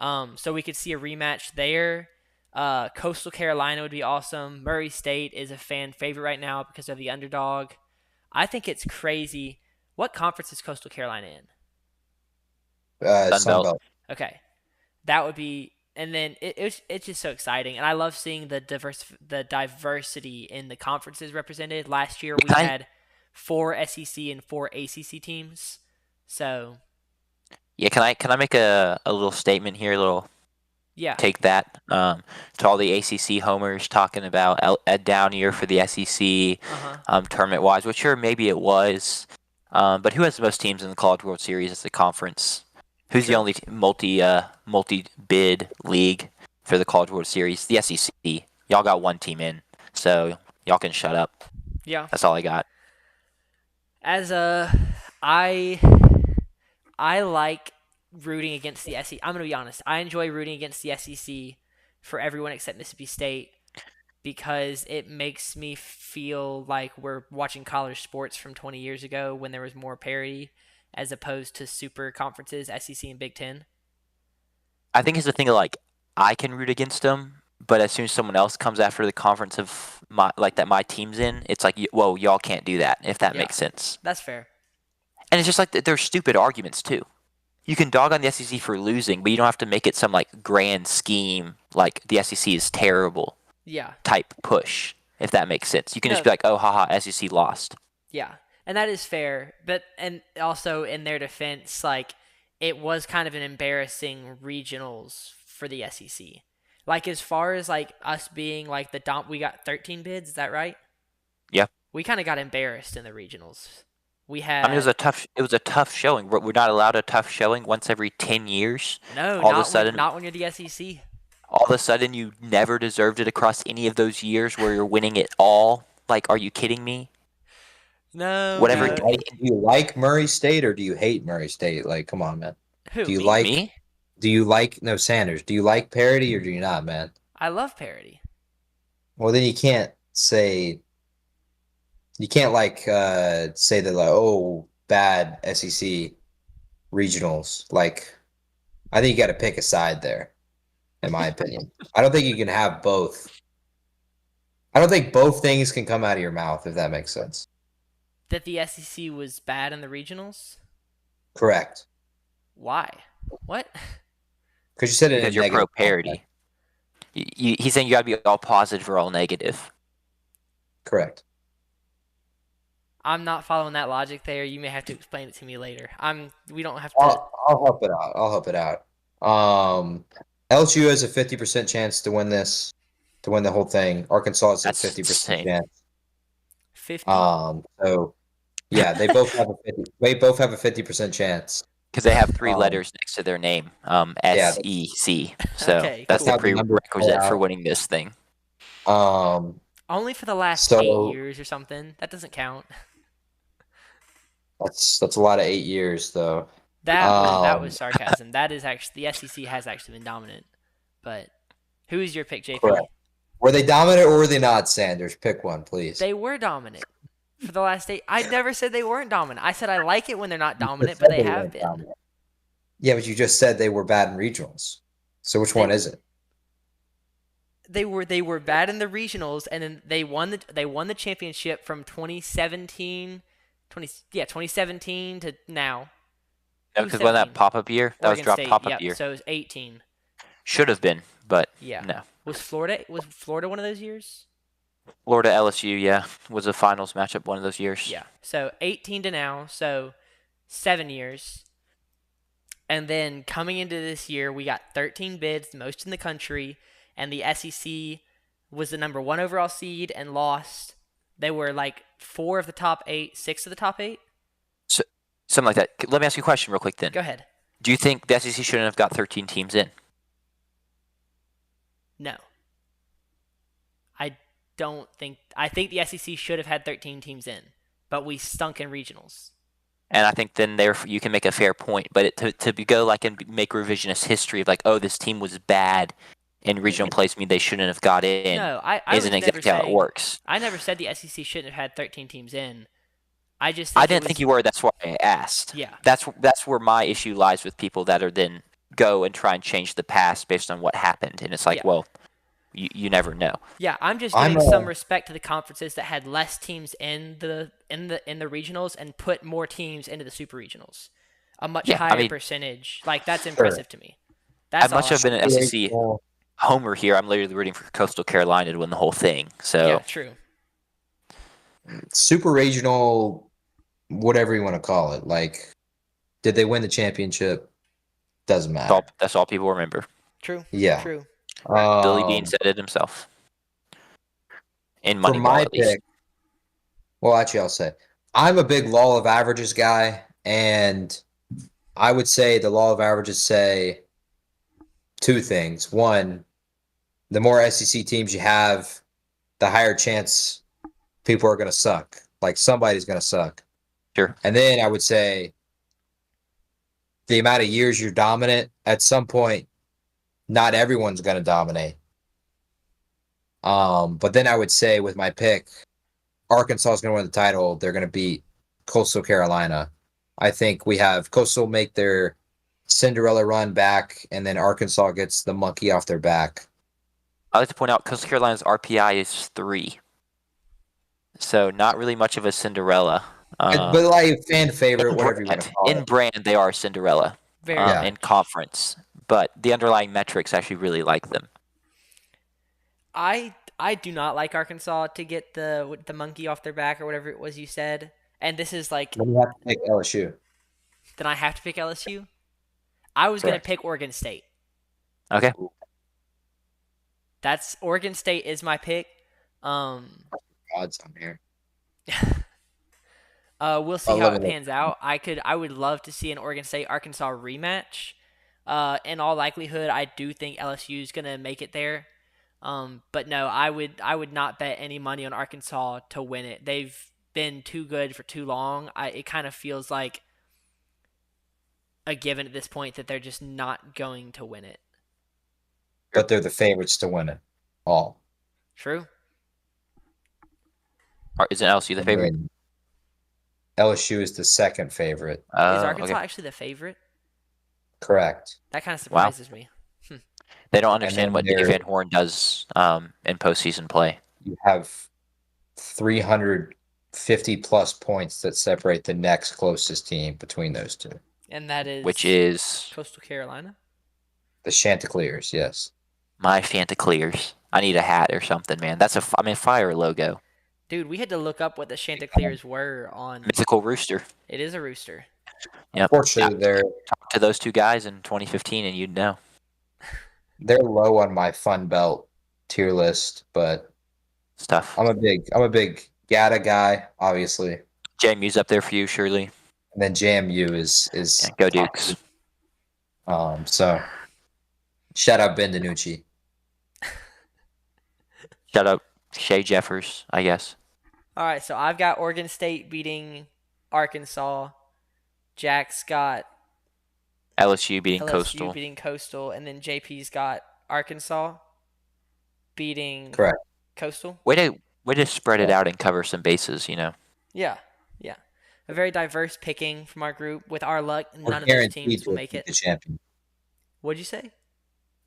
So we could see a rematch there. Coastal Carolina would be awesome. Murray State is a fan favorite right now because they're the underdog. I think it's crazy. What conference is Coastal Carolina in?
Sun
Sun
Belt.
Belt.
Okay, that would be. And then it's just so exciting, and I love seeing the diversity in the conferences represented. Last year we
Can I
had 4 SEC and 4 ACC teams, so
yeah, can I make a little statement here, a little
yeah,
take that to all the ACC homers talking about a down year for the SEC
uh huh,
tournament wise, which sure maybe it was, but who has the most teams in the College World Series as a conference? Who's the
true,
only multi bid league for the College World Series? The SEC. Y'all got one team in, so y'all can shut up.
yeah.
That's all I got.
As a, I I like rooting against the SEC. I'm gonna be honest. I enjoy rooting against the SEC for everyone except Mississippi State because it makes me feel like we're watching college sports from 20 years ago when there was more parity as opposed to super conferences, SEC and Big Ten.
I think it's the thing of like I can root against them, but as soon as someone else comes after the conference of my like that my team's in, it's like whoa, y'all can't do that if that
Yeah,
makes sense.
that's fair.
And it's just like they're stupid arguments too. You can dog on the SEC for losing, but you don't have to make it some like grand scheme like the SEC is terrible
Yeah.
type push. If that makes sense, you can just
No,
be like, oh, haha, SEC lost.
yeah. And that is fair. But, and also in their defense, like, it was kind of an embarrassing regionals for the SEC. Like, as far as, like, us being, like, we got 13 bids, is that right?
Yeah,
We kind of got embarrassed in the regionals. We
I mean
had,
it was a tough showing. We're not allowed a tough showing once every 10 years.
no,
All of a sudden,
not when you're the SEC.
all of a sudden you never deserved it across any of those years where you're winning it all. Like, are you kidding me?
No,
Do
Whatever
you
no.
day
like, do you like Murray State or do you hate Murray State? Like, come on, man.
Who,
Do you
me?
like
me?
no Sanders? Do you like parody or do you not, man?
I love parody.
Well, then you can't like say that like oh bad SEC regionals. Like I think you got to pick a side there, in my opinion. I don't think you can have both. I don't think both things can come out of your mouth if that makes sense.
That the SEC was bad in the regionals?
Correct.
Why? What?
Because you said it in
Because
a
you're pro
negative context.
parody. He's saying you gotta be all positive or all negative.
Correct.
I'm not following that logic there. You may have to explain it to me later. We don't have to.
I'll help it out. I'll help it out. LSU has a 50% chance to win this, to win the whole thing. Arkansas has a
That's
50%
insane.
chance.
50.
So yeah, they both have a 50% chance.
Because they have three
Um,
letters next to their name,
yeah,
SEC. So
Okay,
that's
that's
the
cool.
how the numbers play
prerequisite for
out.
winning this thing.
Only for the last 8
So
years or something. That doesn't count.
that's a lot of 8 years though.
That was
Um,
sarcasm. That is actually the SEC has actually been dominant. But who is your pick,
correct.
JP?
Were they dominant or were they not, Sanders? Pick one, please.
They were dominant for the last 8. I never said they weren't dominant. I said I like it when they're not
You
dominant,
just
but
said
they
they
have
weren't
been.
dominant. Yeah, but you just said they were bad in regionals. So which
They
one is it?
they were bad in the regionals, and then they won the championship from 2017 to now.
No,
Who's
because when that
17?
pop up year, that was
Oregon
drop
State.
pop up
Yep.
year.
So it was 18.
Should have been, but
Yeah.
no.
Was Florida one of those years?
Florida LSU, yeah, was a finals matchup one of those years.
Yeah. So 18 to now. So 7 years. And then coming into this year, we got 13 bids, the most in the country, and the SEC was the number 1 overall seed and lost. They were like 4 of the top 8, 6 of the top 8.
So, something like that. Let me ask you a question real quick then.
Go ahead.
Do you think the SEC shouldn't have got 13 teams in?
No. I don't think. I think the SEC should have had 13 teams in, but we stunk in regionals.
And I think then there you can make a fair point. But to go like and make revisionist history of like, oh, this team was bad in regional plays mean they shouldn't have got in
No, I was
isn't
never
exactly how it
saying.
works.
I never said the SEC shouldn't have had 13 teams in. I just
I
think it
didn't
was.
think you were. That's why I asked.
Yeah.
That's where my issue lies with people that are then go and try and change the past based on what happened, and it's like,
Yeah.
well, you never know.
Yeah, I'm just
I'm
giving some respect to the conferences that had less teams in the regionals and put more teams into the super regionals. a much
Yeah, I
higher
mean,
percentage. Like that's
Sure.
impressive to me.
as
That's
much
all
as
I'm
I've been
saying.
an SEC
Situational-
homer here, I'm literally rooting for Coastal Carolina to win the whole thing.
Yeah,
So
true.
Super regional, whatever you want to call it. Like, did they win the championship? Doesn't matter.
that's all people remember.
True.
Yeah.
True.
Billy Bean
Um,
said it himself. In
for
Moneyball,
my
at least.
pick, well, actually, I'll say I'm a big law of averages guy, and I would say the law of averages say two things. One, the more SEC teams you have, the higher chance people are going to suck. Like somebody's going to suck.
Sure.
And then I would say the amount of years you're dominant, at some point, not everyone's going to dominate. But then I would say with my pick, Arkansas is going to win the title. They're going to beat Coastal Carolina. I think we have Coastal make their Cinderella run back, and then Arkansas gets the monkey off their back.
I like to point out Coastal Carolina's RPI is 3. So not really much of a Cinderella.
But like fan favorite, whatever you want to call
In
it.
brand, they are Cinderella.
Very
Yeah.
In
much.
conference. But the underlying metrics actually really like them.
I do not like Arkansas to get the monkey off their back or whatever it was you said. And this is like,
Then you have to pick LSU.
then I have to pick LSU. I was gonna
Correct.
pick Oregon State.
Okay.
That's Oregon State is my pick.
Odds on here.
We'll see how
love
it
it.
pans out. I would love to see an Oregon State Arkansas rematch. In all likelihood, I do think LSU is gonna make it there. But no, I would not bet any money on Arkansas to win it. They've been too good for too long. It kind of feels like a given at this point that they're just not going to win it.
But they're the favorites to win it all.
True.
Isn't LSU the
And
favorite?
then LSU is the second favorite.
Is Arkansas
Okay.
actually the favorite?
Correct.
That kind of
Wow.
surprises me.
They don't
then
understand what Dave
they're-
Van Horn does in postseason play.
You have 350 plus points that separate the next closest team between those two.
And that is
Which is
Coastal Carolina.
The Chanticleers, yes.
my Chanticleers. I need a hat or something, man. That's fire logo.
Dude, we had to look up what the Chanticleers were on.
Mythical Rooster.
It is a rooster.
Yep.
Unfortunately,
Talk to those two guys in 2015 and you'd know.
they're low on my Fun Belt tier list, but
Stuff.
I'm a big Gata guy, obviously.
JMU's up there for you, surely.
And then JMU is
Yeah, go Dukes.
So shout out Ben DiNucci.
Shout out Shea Jeffers, I guess.
All right, so I've got Oregon State beating Arkansas. Jack's got
LSU beating
LSU
Coastal.
beating Coastal, and then JP's got Arkansas beating
Correct.
Coastal.
Way to spread it out and cover some bases, you know.
Yeah. A very diverse picking from our group. With our luck,
We're
none of those
guaranteed
teams
to
will make
be
it.
the champion.
What'd you say?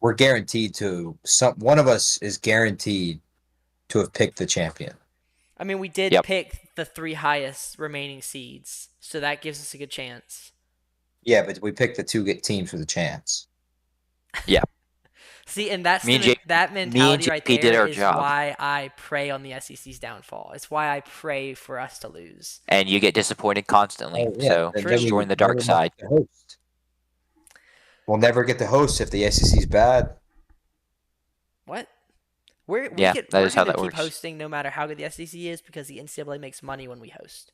We're guaranteed to one of us is guaranteed to have picked the champion.
I mean, we did
Yep.
pick the 3 highest remaining seeds, so that gives us a good chance.
Yeah, but we picked the two teams with a chance.
See, and that's
Me and
that mentality right
JP did
there
our
is
job.
why I pray on the SEC's downfall. It's why I pray for us to lose.
And you get disappointed constantly. So
then
True.
we
join the dark
never
side.
get to host. We'll never get to host if the SEC's bad.
What?
Yeah, that is how
gonna
that
keep
works.
hosting no matter how good the SEC is because the NCAA makes money when we host.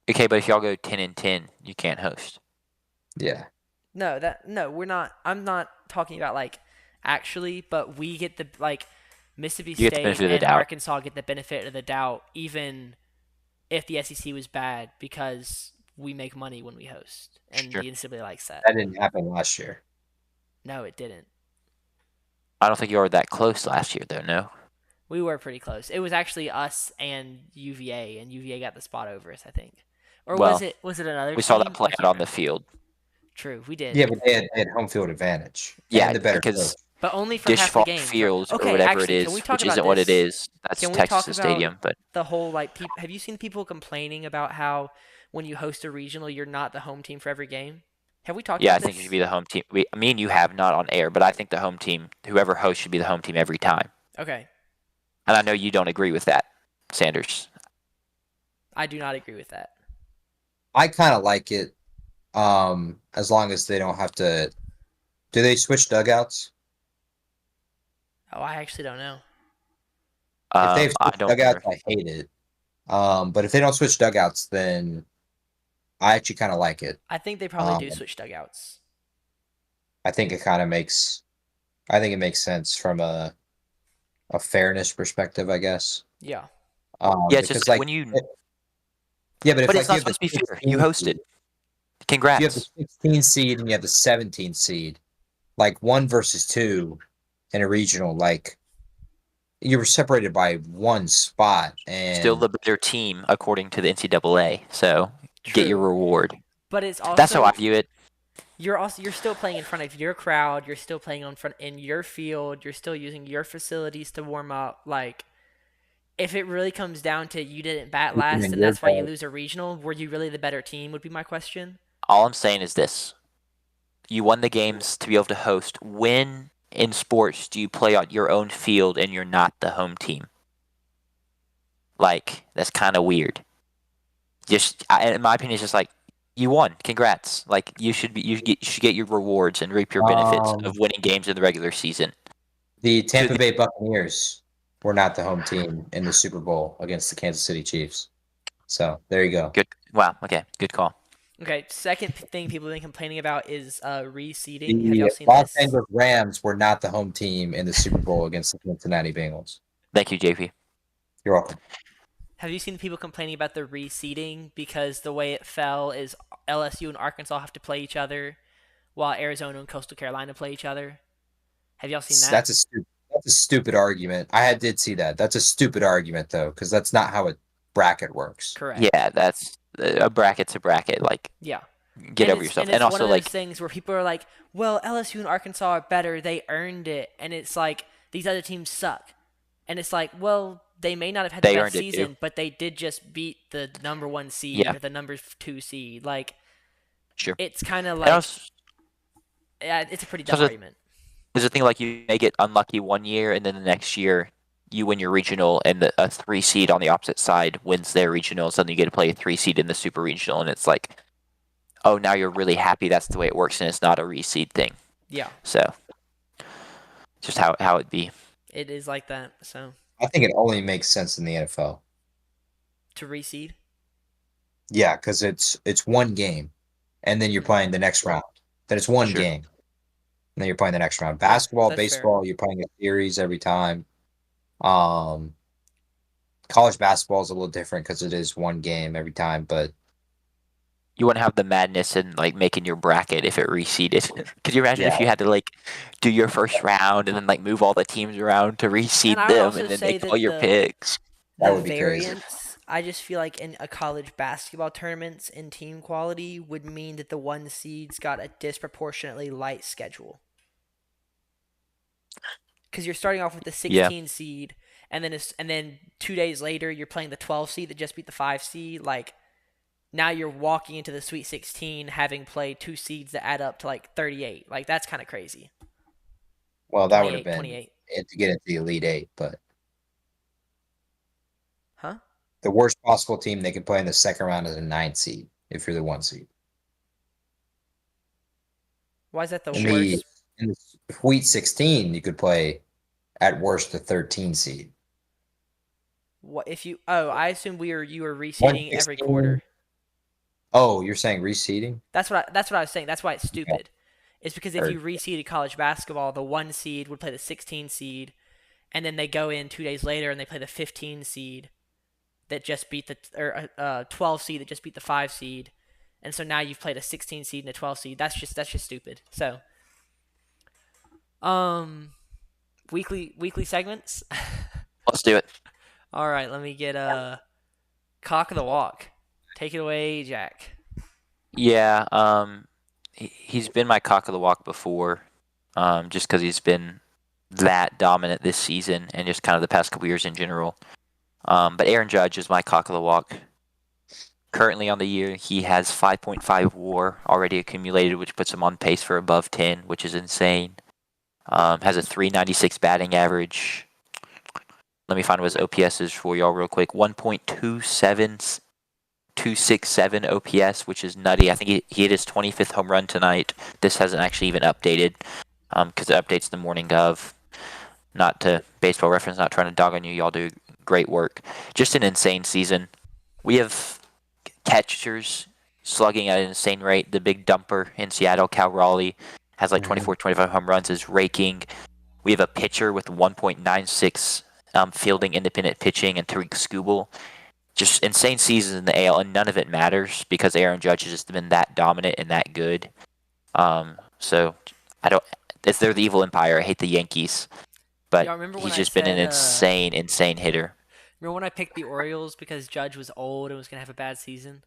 Okay, but if y'all go 10-10, you can't host.
Yeah.
No, we're not. I'm not talking about like actually, but we get the Mississippi
You get the
State
benefit of the
and
doubt.
Arkansas get the benefit of the doubt, even if the SEC was bad, because we make money when we host, and
Sure.
the NCAA likes that.
That didn't happen last year.
No, it didn't.
I don't think you were that close last year, though, no?
We were pretty close. It was actually us and UVA, and UVA got the spot over us, I think. Or
Well,
was it another
We saw
team?
that play
I can't
out on the
remember.
field.
True, we did.
Yeah, but they had home field advantage.
Yeah,
and the better
because
coach.
but only for
Dish
half the
Falk
games, right?
Fields or
Okay,
whatever it
actually, can we
is,
talk
which
about
isn't what it
this?
is. That's
Can we talk
Texas
about
Stadium, but
the whole like have you seen people complaining about how when you host a regional, you're not the home team for every game? Have we talked
yeah,
about
I think it should
this?
be the home team. Me and you have not on air, but I think the home team, whoever hosts, should be the home team every time.
Okay,
And I know you don't agree with that, Sanders.
I do not agree with that.
I kind of like it, as long as they don't have to. Do they switch dugouts?
Oh, I actually don't know.
If they've
I
switched
don't
dugouts,
either.
I hate it. But if they don't switch dugouts, then I actually kind of like it.
I think they probably
Um,
do switch dugouts.
I think it kind of makes. I think it makes sense from a fairness perspective, I guess.
Yeah.
Yeah, it's just
Because
like
like,
when you,
yeah, but if
but it's
like you
not
have the
supposed to be fair. You
16
hosted.
seed, if you have the
Congrats.
16 seed and you have the 17 seed, like 1 versus 2 in a regional, like you were separated by one spot,
Still
and
the better team according to the NCAA. So get your
True.
reward.
But it's
That's how I
also
view it.
you're still playing in front of your crowd, you're still playing on front in your field, you're still using your facilities to warm up. Like if it really comes down to you didn't bat last
even
and
your
that's why you
ball.
lose a regional, were you really the better team would be my question.
All I'm saying is this: you won the games to be able to host. When in sports do you play on your own field and you're not the home team? Like that's kind of weird. In my opinion, it's just like you won. Congrats. Like you should get your rewards and reap your benefits
Um,
of winning games in the regular season.
the
To
Tampa
the,
Bay Buccaneers were not the home team in the Super Bowl against the Kansas City Chiefs. So there you go.
good. Wow. Okay. Good call.
Okay, second thing people have been complaining about is reseeding. Have y'all
The
seen
Los
this?
Angeles Rams were not the home team in the Super Bowl against the Cincinnati Bengals.
Thank you, JP.
You're welcome.
Have you seen people complaining about the reseeding because the way it fell is LSU and Arkansas have to play each other while Arizona and Coastal Carolina play each other? Have y'all seen that?
That's a stupid argument. Did see that. That's a stupid argument though, because that's not how a bracket works.
Correct.
Yeah, that's a bracket's a bracket. Like
Yeah.
get over yourself.
And
And
it's one
also
of those
like
things where people are like, "Well, LSU and Arkansas are better. They earned it." And it's like these other teams suck. And it's like, "Well, they may not have had the
they
best
earned it too.
season, but they did just beat the number 1 seed
Yeah,
or the number 2 seed." Like
sure.
it's kind of
And
like
also,
yeah, it's a pretty
so
dumb argument.
there's a thing like you may get unlucky one year, and then the next year you win your regional, and a 3 seed on the opposite side wins their regional. Suddenly you get to play a 3 seed in the super regional, and it's like, oh, now you're really happy that's the way it works, and it's not a reseed thing.
Yeah,
So just how it be.
it is like that. So
I think it only makes sense in the NFL.
to reseed.
Yeah, because it's one game, and then you're playing the next round. Then it's one
Sure.
game, and then you're playing the next round.
Yeah,
Basketball,
that's fair.
baseball, you're playing a series every time. Um, College basketball is a little different because it is one game every time, but
You wouldn't have the madness and like making your bracket if it reseeded. Could you imagine
yeah,
if you had to like do your first round and then like move all the teams around to
And
reseed
I would
them
also
and then
say
make all
that
your picks?
that
the
would be crazy.
variance, I just feel like in a college basketball tournaments and team quality would mean that the 1 seeds got a disproportionately light schedule. Because you're starting off with the
Yeah.
16 seed, and then 2 days later you're playing the 12 seed that just beat the 5 seed. Like now you're walking into the Sweet 16 having played 2 seeds that add up to like 38. Like that's kind of crazy.
Well, that would have
28,
been
28.
it to get into the Elite Eight, but
Huh?
the worst possible team they could play in the second round is a 9 seed if you're the 1 seed.
Why is that the
In the
worst?
in the Sweet 16, you could play at worst the 13 seed.
What if you? Oh, I assume you were reseeding every
116.
quarter.
Oh, you're saying reseeding?
That's what I was saying. That's why it's
Yeah.
stupid. It's because if
Or
you reseeded college basketball, the 1 seed would play the 16 seed, and then they go in 2 days later and they play the 15 seed that just beat the or 12 seed that just beat the 5 seed, and so now you've played a 16 seed and a 12 seed. That's just stupid. So, um, weekly segments.
Let's do it.
All right, let me get cock of the walk. Take it away, Jack.
Yeah. He's been my cock of the walk before. Just because he's been that dominant this season and just kind of the past couple years in general. But Aaron Judge is my cock of the walk. Currently on the year, he has 5.5 WAR already accumulated, which puts him on pace for above 10, which is insane. Has a 396 batting average. Let me find what his OPS is for y'all real quick. 1.267 OPS, which is nutty. I think he hit his 25th home run tonight. This hasn't actually even updated because it updates the morning of. Not to Baseball Reference, not trying to dog on you. Y'all do great work. Just an insane season. We have catchers slugging at an insane rate. The big dumper in Seattle, Cal Raleigh, has like 24, 25 home runs, is raking. We have a pitcher with 1.96 fielding independent pitching and Tariq Skubal. Just insane seasons in the AL, and none of it matters because Aaron Judge has just been that dominant and that good. So I don't. If they're the evil empire, I hate the Yankees, but he's just been an insane hitter.
Remember when I picked the Orioles because Judge was old and was gonna have a bad season?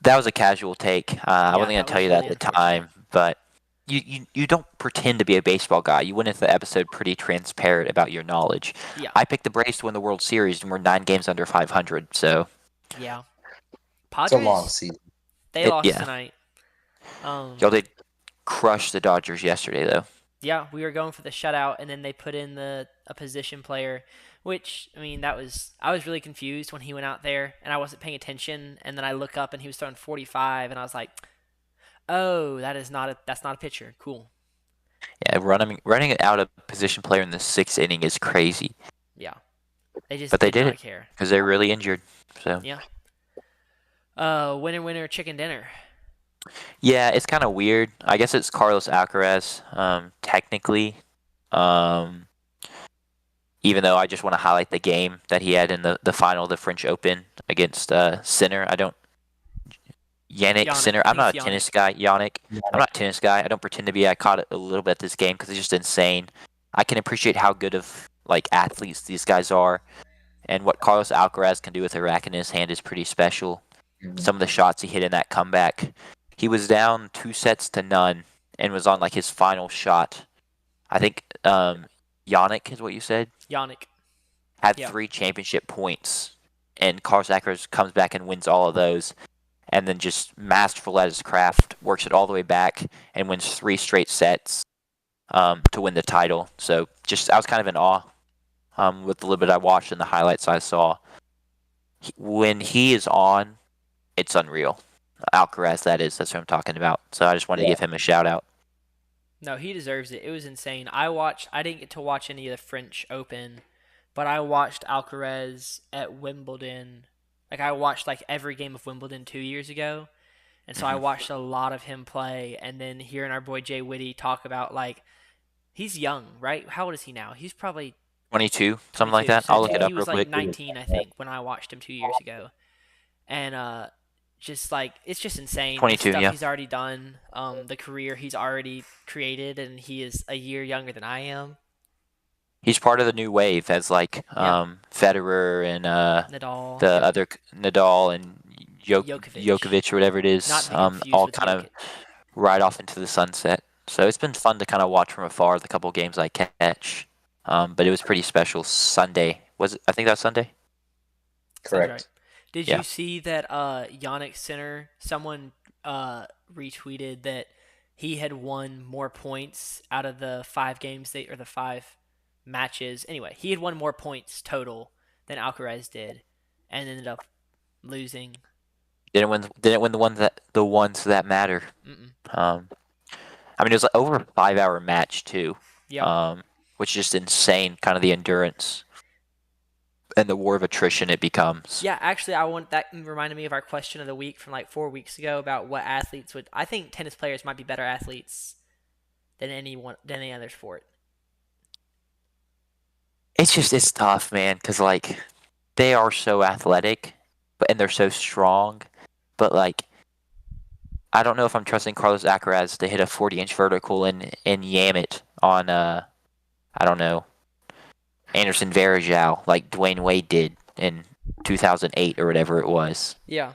That was a casual take. I wasn't going to tell you that
really
at the time, but you don't pretend to be a baseball guy. You went into the episode pretty transparent about your knowledge.
Yeah.
I picked the Braves to win the World Series, and we're 9 games under 500. So
yeah,
Padres, it's a long season.
They lost tonight.
Y'all did crush the Dodgers yesterday, though.
Yeah, we were going for the shutout, and then they put in a position player. Which, I mean, I was really confused when he went out there, and I wasn't paying attention, and then I look up, and he was throwing 45, and I was like, oh, that's not a pitcher. Cool.
Yeah, running out a position player in the 6th inning is crazy.
Yeah. They
did it because they're really injured. So
yeah. Winner, chicken dinner.
Yeah, it's kind of weird. I guess it's Carlos Alcaraz, technically. Even though I just want to highlight the game that he had in the final of the French Open against Sinner. Yannick Sinner. I'm not a tennis guy. Yannick. I'm not a tennis guy. I don't pretend to be. I caught it a little bit this game because it's just insane. I can appreciate how good of athletes these guys are, and what Carlos Alcaraz can do with a racket in his hand is pretty special. Some of the shots he hit in that comeback. He was down 2-0 and was on his final shot. I think Yannick is what you said?
Yannick.
Had 3 championship points, and Carlos Alcaraz comes back and wins all of those, and then just masterful at his craft, works it all the way back, and wins 3 straight sets to win the title. So I was kind of in awe with the little bit I watched and the highlights I saw. When he is on, it's unreal. Alcaraz, that's what I'm talking about. So I just wanted to give him a shout out.
No, he deserves it. It was insane. I didn't get to watch any of the French Open, but I watched Alcaraz at Wimbledon. I watched every game of Wimbledon 2 years ago. And so I watched a lot of him play, and then hearing our boy Jay Whitty talk about he's young, right? How old is he now? He's probably
22, something like that. I'll look it up real quick.
He was 19, I think, when I watched him 2 years ago. And it's just insane.
22,
the stuff
yeah.
He's already done, the career he's already created, and he is a year younger than I am.
He's part of the new wave as Federer and
Nadal,
the other Nadal and Djokovic or whatever it is, all kind of ride off into the sunset. So it's been fun to kind of watch from afar the couple games I catch. But it was pretty special Sunday. I think that was Sunday?
Correct.
Right. Did you see that Yannick Sinner, someone retweeted that he had won more points out of the 5 games or the 5 matches. Anyway, he had won more points total than Alcaraz did, and ended up losing.
Didn't win the ones that matter. It was over a 5-hour match too.
Yeah.
Which is just insane, kind of the endurance and the war of attrition it becomes.
Yeah, actually, that reminded me of our question of the week from 4 weeks ago about what athletes would. I think tennis players might be better athletes than any other sport.
It's tough, man, because they are so athletic, and they're so strong, but I don't know if I'm trusting Carlos Alcaraz to hit a 40-inch vertical and yam it on I don't know, Anderson Varejao like Dwayne Wade did in 2008 or whatever it was.
Yeah.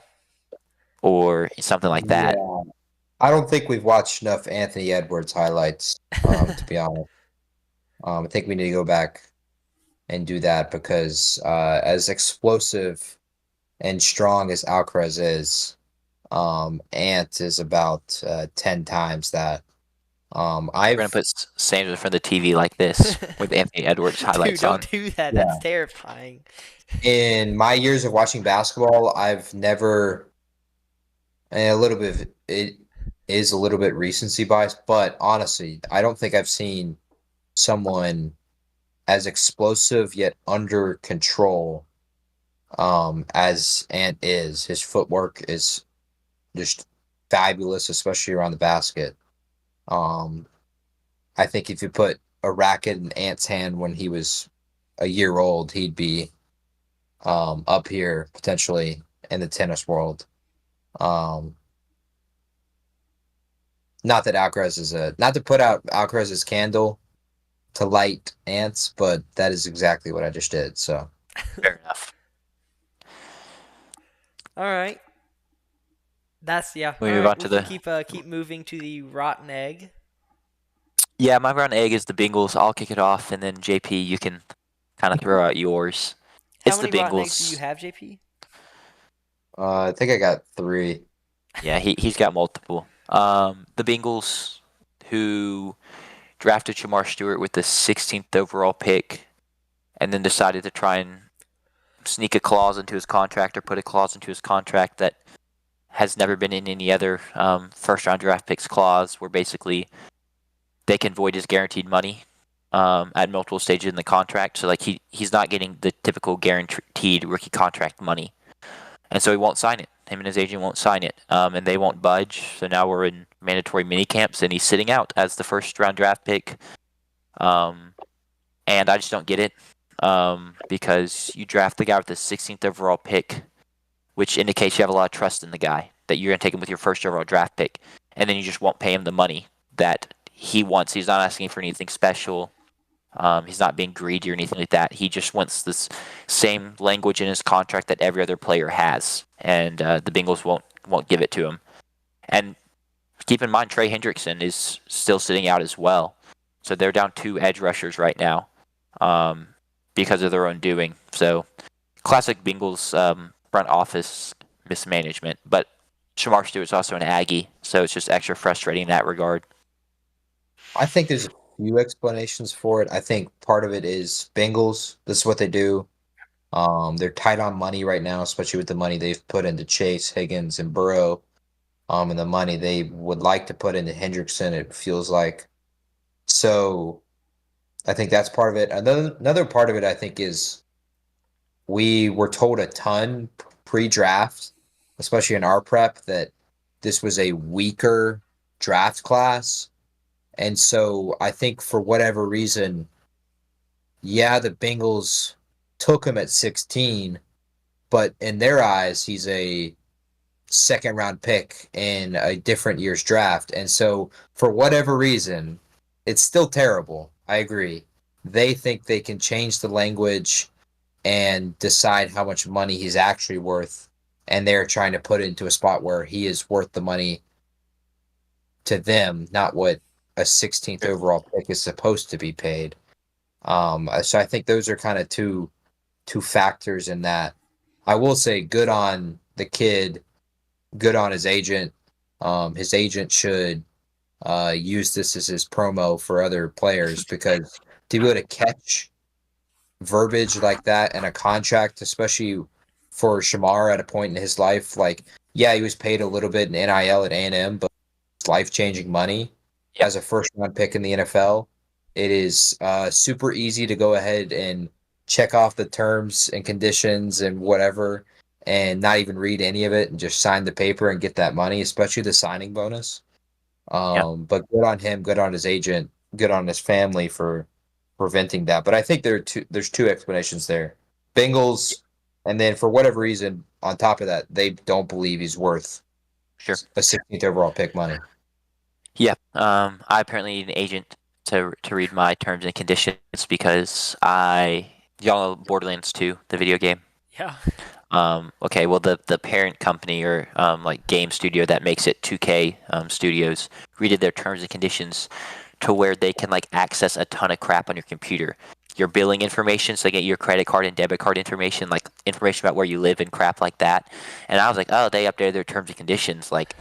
Or something like that.
Yeah. I don't think we've watched enough Anthony Edwards highlights, to be honest. I think we need to go back and do that because as explosive and strong as Alcaraz is, Ant is about 10 times that.
We're gonna
I've
put Sanders in front of the TV like this with Anthony Edwards
Dude,
highlights on.
don't do that. That's
Yeah.
terrifying.
In my years of watching basketball, I've never, and a little bit of it is a little bit recency bias, but honestly, I don't think I've seen someone as explosive yet under control as Ant is. His footwork is just fabulous, especially around the basket. Um, I think if you put a racket in Ant's hand when he was a year old, he'd be up here potentially in the tennis world. Um, not that Alcaraz is not to put out Alcaraz's candle to light ants, but that is exactly what I just did. So
Fair enough.
All right. That's yeah.
We
All
move
right.
on
We
to
can
the.
keep moving to the rotten egg.
Yeah, my round egg is the Bengals. I'll kick it off, and then JP, you can kind of throw out yours.
How
It's the
many rotten eggs do you
Bengals.
have, JP?
I think I got three.
Yeah, he's got multiple. The Bengals, who drafted Jamar Stewart with the 16th overall pick, and then decided to try and sneak a clause into his contract or put a clause into his contract that has never been in any other first round draft picks clause, where basically they can void his guaranteed money at multiple stages in the contract. So like he's not getting the typical guaranteed rookie contract money, and so he won't sign it. Him and his agent won't sign it, and they won't budge. So now we're in mandatory mini camps, and he's sitting out as the first round draft pick. And I just don't get it because you draft the guy with the 16th overall pick, which indicates you have a lot of trust in the guy that you're going to take him with your first overall draft pick, and then you just won't pay him the money that he wants. He's not asking for anything special. He's not being greedy or anything like that. He just wants this same language in his contract that every other player has, and the Bengals won't give it to him. And keep in mind, Trey Hendrickson is still sitting out as well, so they're down 2 edge rushers right now because of their own doing. So classic Bengals front office mismanagement. But Shamar Stewart's also an Aggie, so it's just extra frustrating in that regard.
I think there's a few explanations for it. I think part of it is Bengals. This is what they do. They're tight on money right now, especially with the money they've put into Chase, Higgins, and Burrow. And the money they would like to put into Hendrickson, it feels like. So I think that's part of it. Another part of it, I think, is we were told a ton pre-draft, especially in our prep, that this was a weaker draft class. And so I think for whatever reason, yeah, the Bengals took him at 16, but in their eyes, he's a second round pick in a different year's draft. And so for whatever reason, it's still terrible. I agree. They think they can change the language and decide how much money he's actually worth. And they're trying to put it into a spot where he is worth the money to them, not what a 16th overall pick is supposed to be paid. So I think those are kind of two factors in that. I will say good on the kid, good on his agent. His agent should use this as his promo for other players because to be able to catch verbiage like that in a contract, especially for Shamar at a point in his life, like yeah, he was paid a little bit in NIL at A&M, but it's life-changing money
Yep.
as a first-round pick in the NFL. It is super easy to go ahead and check off the terms and conditions and whatever, and not even read any of it and just sign the paper and get that money, especially the signing bonus.
Yeah.
But good on him, good on his agent, good on his family for preventing that. But I think there's two explanations there. Bengals, and then for whatever reason, on top of that, they don't believe he's worth
Sure.
a 16th overall pick money.
Yeah. I apparently need an agent to read my terms and conditions because y'all know Borderlands 2, the video game.
Yeah.
Okay, well the parent company or like game studio that makes it 2K Studios redid their terms and conditions to where they can like access a ton of crap on your computer. Your billing information, so they get your credit card and debit card information, like information about where you live and crap like that. And I was like, oh, they updated their terms and conditions. Like,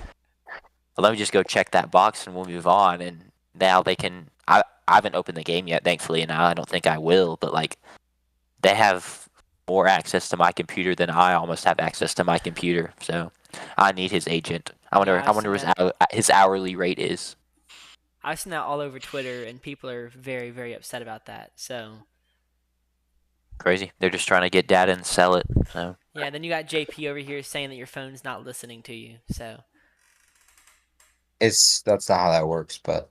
let me just go check that box and we'll move on. And now they can. I haven't opened the game yet, thankfully, and I don't think I will. But like, they have more access to my computer than I almost have access to my computer. So I need his agent. I wonder.
Yeah,
I wonder what his hourly rate is.
I've seen that all over Twitter, and people are very, very upset about that. So
Crazy. They're just trying to get data and sell it. So
yeah, then you got JP over here saying that your phone's not listening to you. So
That's not how that works, but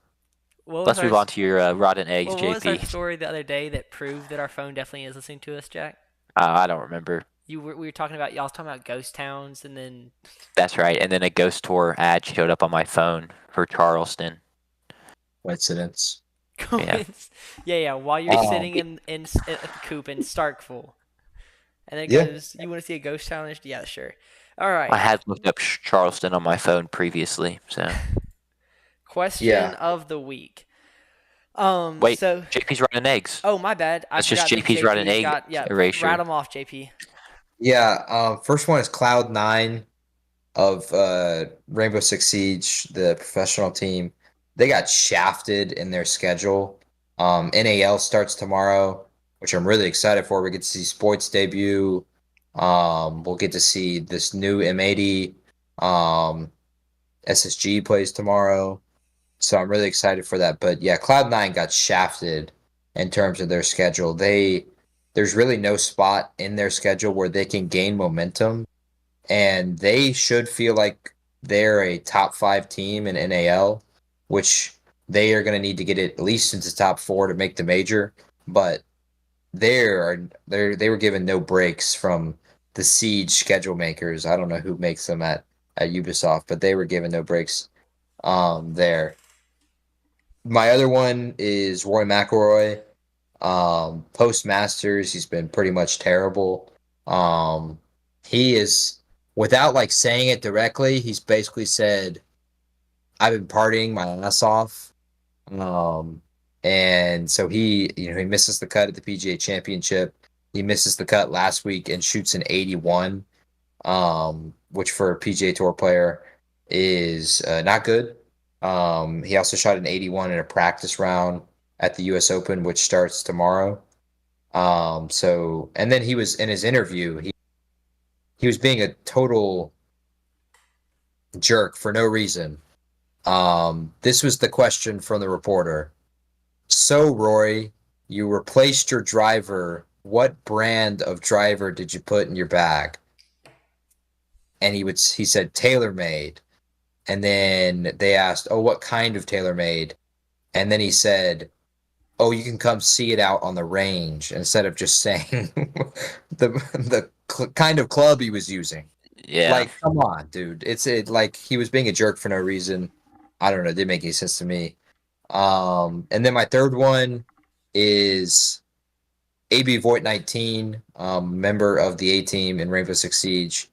what was
let's
our
move on to your rotten eggs,
well, what was our
JP.
story the other day that proved that our phone definitely is listening to us, Jack?
I don't remember.
We were talking about y'all was talking about ghost towns, and then
That's right. And then a ghost tour ad showed up on my phone for Charleston.
coincidence.
Yeah.
yeah. While you're
Oh.
sitting at the coop in Starkville, and then it
Yeah.
goes, you want to see a ghost town? Yeah, sure. All right.
I had looked up Charleston on my phone previously. So
Question
Yeah.
of the week.
wait,
So
JP's rotten eggs.
oh, my bad. I
That's just
forgot that
JP's rotten egg
got
erasure.
rat them off, JP.
Yeah. First one is Cloud9 of Rainbow Six Siege, the professional team. They got shafted in their schedule. NAL starts tomorrow, which I'm really excited for. We get to see Sports debut. We'll get to see this new M80. SSG plays tomorrow. So I'm really excited for that. But yeah, Cloud9 got shafted in terms of their schedule. There's really no spot in their schedule where they can gain momentum, and they should feel like they're a top 5 team in NAL, which they are going to need to get at least into top 4 to make the major. But they were given no breaks from the Siege schedule makers. I don't know who makes them at Ubisoft, but they were given no breaks there. My other one is Roy McIlroy. Post Masters, he's been pretty much terrible. He is, without like saying it directly, he's basically said, "I've been partying my ass off." And so he misses the cut at the PGA Championship. He misses the cut last week and shoots an 81, which for a PGA Tour player is not good. He also shot an 81 in a practice round at the U.S. Open, which starts tomorrow. And then he was in his interview, he was being a total jerk for no reason. This was the question from the reporter. So, Roy, you replaced your driver. What brand of driver did you put in your bag? And he said TaylorMade. And then they asked, "Oh, what kind of TaylorMade?" And then he said, "Oh, you can come see it out on the range," instead of just saying the kind of club he was using.
Yeah.
Like, come on, dude. Like he was being a jerk for no reason. I don't know. It didn't make any sense to me. And then my third one is AB Voigt 19, member of the A team in Rainbow Six Siege.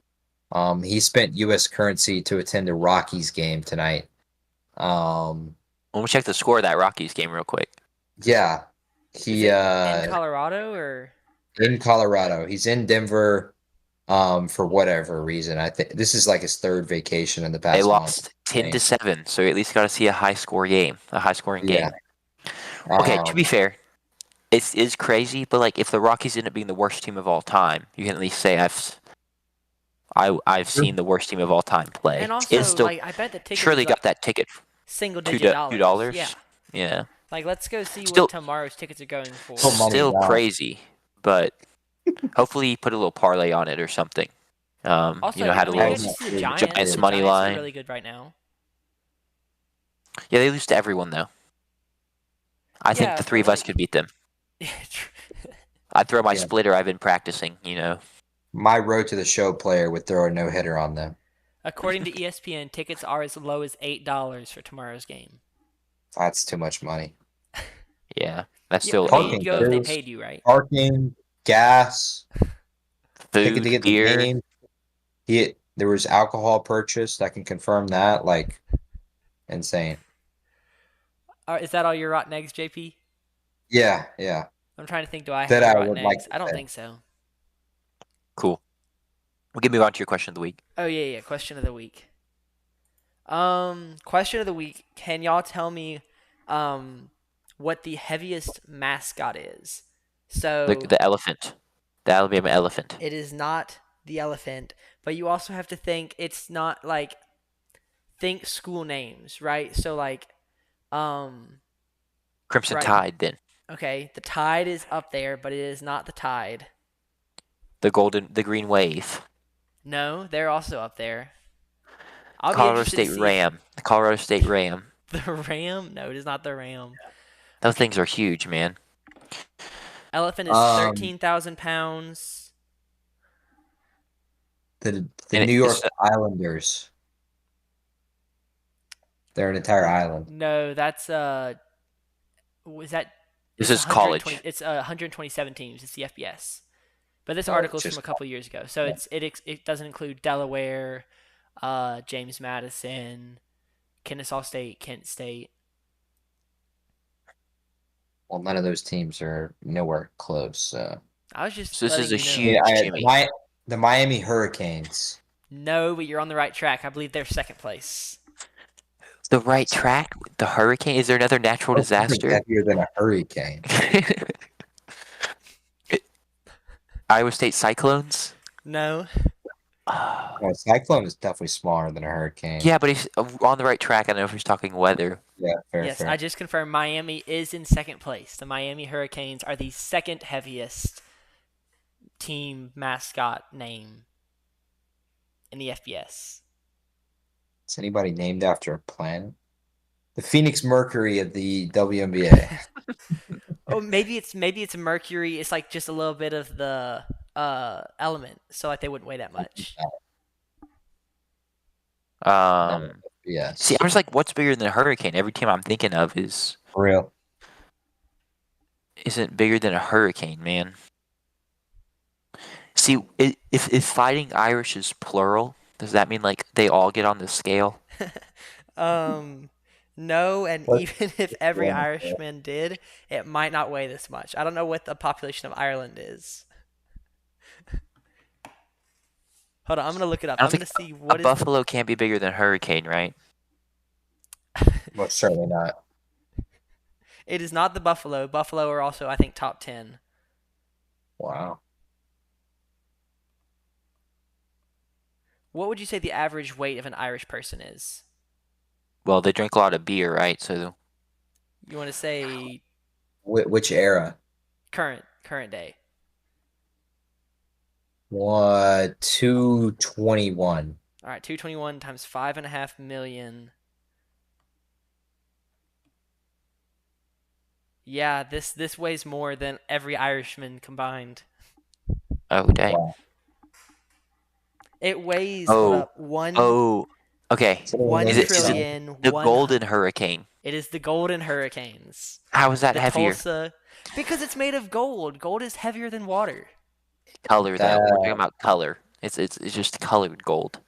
He spent U.S. currency to attend a Rockies game tonight.
Let me check the score of that Rockies game real quick.
Yeah,
Is
he
it in Colorado or
in Colorado. He's in Denver for whatever reason. I think this is like his third vacation in the past
They
month.
lost 10-7, so you at least got to see a high scoring
Yeah.
game. Okay, to be fair, it's crazy, but like if the Rockies end up being the worst team of all time, you can at least say I've seen the worst team of all time play.
and also
It's still
like I bet the ticket
surely
was like
got that ticket
single-digit dollars.
$2.
Yeah.
Yeah.
Like let's go see
Still-
what tomorrow's tickets are going for.
Oh, Mom.
Still
God.
crazy, but hopefully you put a little parlay on it or something.
Also,
had a
you
little
get to see the
Giants
Giants. The
money
Giants
line.
are really good right now.
Yeah, they lose to everyone though. I think
Yeah,
the three
but,
of us
like-
could beat them.
Yeah, true.
I'd throw my
Yeah.
splitter I've been practicing, you know.
My road to the show player would throw a no hitter on them.
According to ESPN, tickets are as low as $8 for tomorrow's game.
That's too much money.
Yeah, that's
Yeah,
still
I mean,
Parking
you'd go if they
fees.
paid you, right?
Parking, gas, ticket to
food,
get the
beer.
game. There was alcohol purchased. I can confirm that. Like, insane.
Is that all your rotten eggs, JP?
Yeah, yeah.
I'm trying to think. Do I have
That
any
I
rotten
would like
eggs?
to
I don't
say.
think so.
Cool. We can move on to your question of the week.
Oh yeah, yeah. Question of the week. Question of the week. Can y'all tell me, um, what the heaviest mascot is? So
The elephant. The Alabama elephant.
it is not the elephant, but you also have to think it's not like think school names, right? So like, um,
Crimson
right.
Tide, then.
Okay, the Tide is up there, but it is not the Tide.
The Green Wave.
No, they're also up there. I'll be
Colorado
interested to
State
see if
Ram. The Colorado State Ram.
the Ram. No, it is not the Ram.
Those
Okay,
things are huge, man.
elephant is
Um,
13,000 pounds.
the
And
New York
it's
Islanders. They're an entire island.
No, that's was that?
this
It's
is
120.
college.
It's 127 teams. It's the FBS. But this
Oh,
article is from a
just
couple years ago, so
yeah.
it doesn't include Delaware, James Madison, Kennesaw State, Kent State.
Well, none of those teams are nowhere close. So
I was just
So this is
letting
a
you know.
yeah,
huge Jimmy.
the Miami Hurricanes.
No, but you're on the right track. I believe they're second place.
The right track? The hurricane? Is there another natural
What's
disaster?
heavier than a hurricane?
Iowa State Cyclones?
No.
Well, a cyclone is definitely smaller than a hurricane.
Yeah, but he's on the right track. I don't know if he's talking weather.
Yeah, fair,
Yes, I
fair.
just confirmed Miami is in second place. The Miami Hurricanes are the second heaviest team mascot name in the FBS.
Is anybody named after a planet? The Phoenix Mercury of the WNBA.
Oh, maybe it's Mercury. It's like just a little bit of the element, so like they wouldn't weigh that much.
No,
See,
yes,
I'm just like, what's bigger than a hurricane? Every team I'm thinking of
for real.
isn't bigger than a hurricane, man. See, if Fighting Irish is plural, does that mean like they all get on the scale?
um, no, and
What-
even if every Irishman did, it might not weigh this much. I don't know what the population of Ireland is. Hold on, I'm gonna look it up.
I
I'm
don't
gonna
think
see
a
what is the.
buffalo can't be bigger than a hurricane, right?
Most certainly not.
It is not the buffalo. Buffalo are also, I think, top 10.
Wow.
What would you say the average weight of an Irish person is?
Well, they drink a lot of beer, right? So
You want to say
Which era?
current day?
What 221.
All right, 221 times 5.5 million. Yeah, this weighs more than every Irishman combined.
oh dang.
Wow.
It weighs hold
Oh.
up one
Oh, okay.
So
one
Is it
trillion
the
one.
Golden Hurricane?
It is the Golden Hurricanes.
How is that
The
heavier?
Tulsa, because it's made of gold. Gold is heavier than water.
Color though. We're talking
That
about color. It's just colored gold.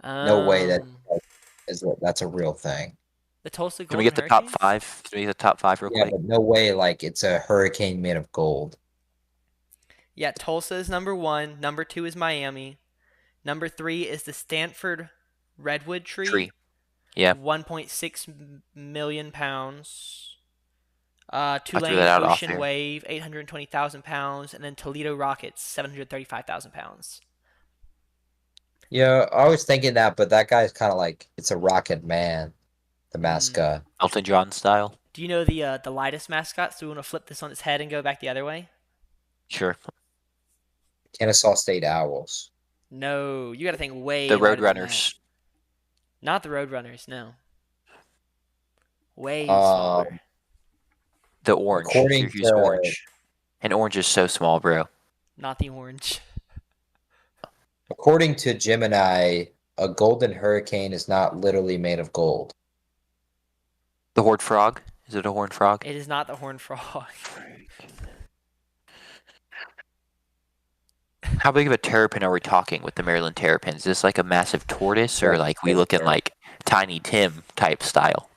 no way that
Um,
that's a real thing.
the Tulsa
Can we
Golden
get the top
Hurricanes.
5? Can we get the top 5 real
Yeah,
quick?
but no way like it's a hurricane made of gold.
Yeah, Tulsa is number 1. Number 2 is Miami. Number 3 is the Stanford redwood tree.
Tree. Yeah.
1.6 million pounds.
I threw
Tulane
that out off
Ocean
there.
Wave, 820,000 pounds, and then Toledo Rockets, 735,000 pounds.
Yeah, I was thinking that, but that guy's kind of like it's a rocket man, the
Hmm.
mascot.
Elton John style.
Do you know the lightest mascot? So we want to flip this on its head and go back the other way.
Sure.
Kennesaw State Owls.
No, you got to think way
The
lighter than that.
Roadrunners.
Not the Roadrunners. No. Way
Um,
smaller.
The orange.
According
Syracuse
to-
orange. And orange is so small, bro.
Not the orange.
According to Gemini, a golden hurricane is not literally made of gold.
The horned frog. Is it a horned frog?
It is not the horned frog.
How big of a terrapin are we talking with the Maryland terrapins? Is this like a massive tortoise or
Yeah,
like we
big
looking
terrapin.
like Tiny Tim type style?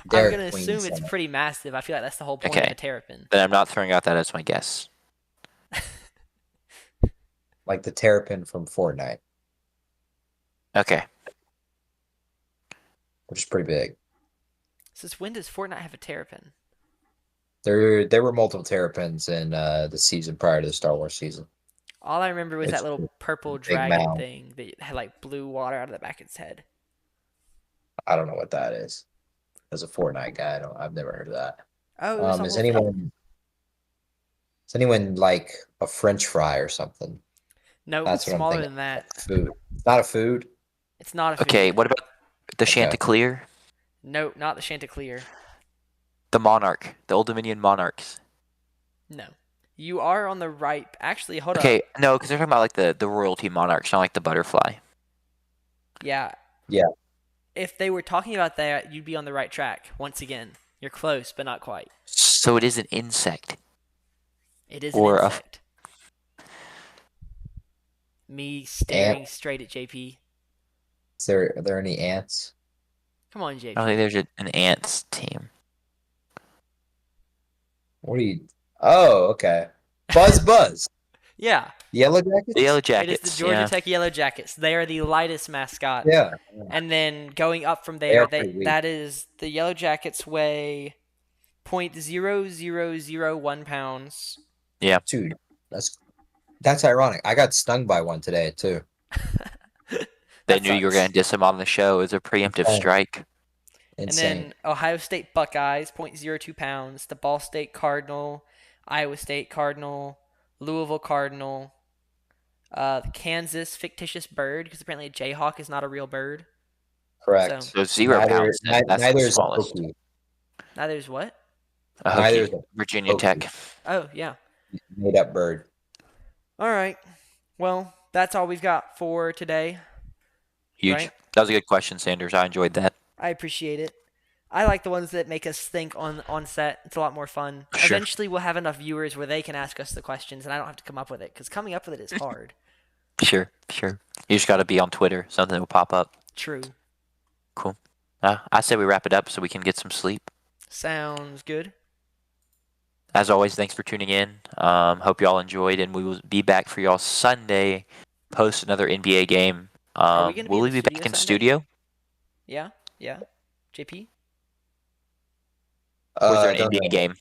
I'm
Dairy
gonna
Queen
assume it's
Summit.
pretty massive. I feel like that's the whole point of
Okay.
a terrapin.
Then I'm not throwing out that as my guess.
Like the Terrapin from Fortnite,
Okay.
which is pretty big.
Since when does Fortnite have a terrapin?
There were multiple Terrapins in the season prior to the Star Wars season.
All I remember was that
It's
little
a
purple
big
dragon
mound.
thing that had like blue water out of the back of its head.
I don't know what that is. As a Fortnite guy, I've never heard of that.
Oh, it was a
Is
whole thing.
anyone like a French fry or something?
Nope,
That's what I'm
smaller
thinking.
than that.
Food. It's not a food.
It's not a
Okay.
food.
What about the
Okay.
Chanticleer?
Nope, not the Chanticleer.
The Monarch. The Old Dominion Monarchs.
No. You are on the right. Actually, hold up.
Okay. No, because they're talking about like the royalty monarchs, not like the butterfly.
Yeah.
Yeah.
If they were talking about that, you'd be on the right track. Once again, you're close, but not quite.
So it is an insect.
It is an
Or a
insect. Me
Ant.
staring straight at JP.
Are there any ants?
Come on,
I don't think
JP.
there's an ants team.
What are you? Oh, okay. Buzz.
Yeah,
Yellow Jackets?
The Yellow
it is the
Jackets.
Georgia
Yeah.
Tech Yellow Jackets. They are the lightest mascot.
Yeah.
And then going up from
They
there,
are pretty weak.
that is the Yellow Jackets weigh 0.0001 pounds.
Yeah.
Dude, that's ironic. I got stung by one today too.
They
That
knew you were
sucks.
going to diss him on the show. It was a preemptive
Oh.
strike.
And
Insane.
then Ohio State Buckeyes, 0.02 pounds. The Ball State Cardinal, Iowa State Cardinal, Louisville Cardinal, the Kansas fictitious bird, because apparently a Jayhawk is not a real bird.
Correct.
So 0 pounds. That's
neither
the
is a
smallest.
Hokie.
Neither is what?
A
Neither
Hokie.
is a
Virginia
Hokie.
Tech.
Oh, yeah.
Made up bird.
All right. Well, that's all we've got for today.
Huge.
Right?
That was a good question, Sanders. I enjoyed that.
I appreciate it. I like the ones that make us think on set. It's a lot more fun.
Sure.
Eventually, we'll have enough viewers where they can ask us the questions, and I don't have to come up with it, because coming up with it is hard.
Sure. You just got to be on Twitter. Something will pop up.
True.
Cool. I say we wrap it up so we can get some sleep.
Sounds good.
As always, thanks for tuning in. Hope y'all enjoyed, and we will be back for y'all Sunday, post another NBA game.
Are we gonna be
Will
in
we
the
be back in
studio Sunday?
studio?
Yeah. JP?
Was there an
I don't
NBA
know.
game?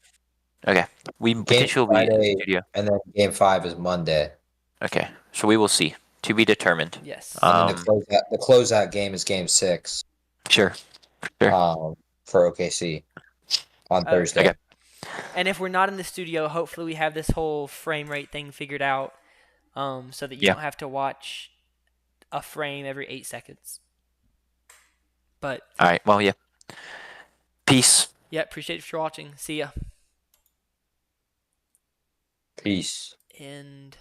Okay. We
Game
potentially will be in the
Friday,
studio.
and then Game 5 is Monday.
Okay. So we will see. To be determined.
Yes.
And then the closeout game is Game 6.
Sure.
For OKC on Thursday.
Okay.
And if we're not in the studio, hopefully we have this whole frame rate thing figured out, so that you
Yeah.
don't have to watch a frame every 8 seconds. But
All right. Well, yeah. Peace.
yeah, appreciate you for watching. See ya.
Peace.
And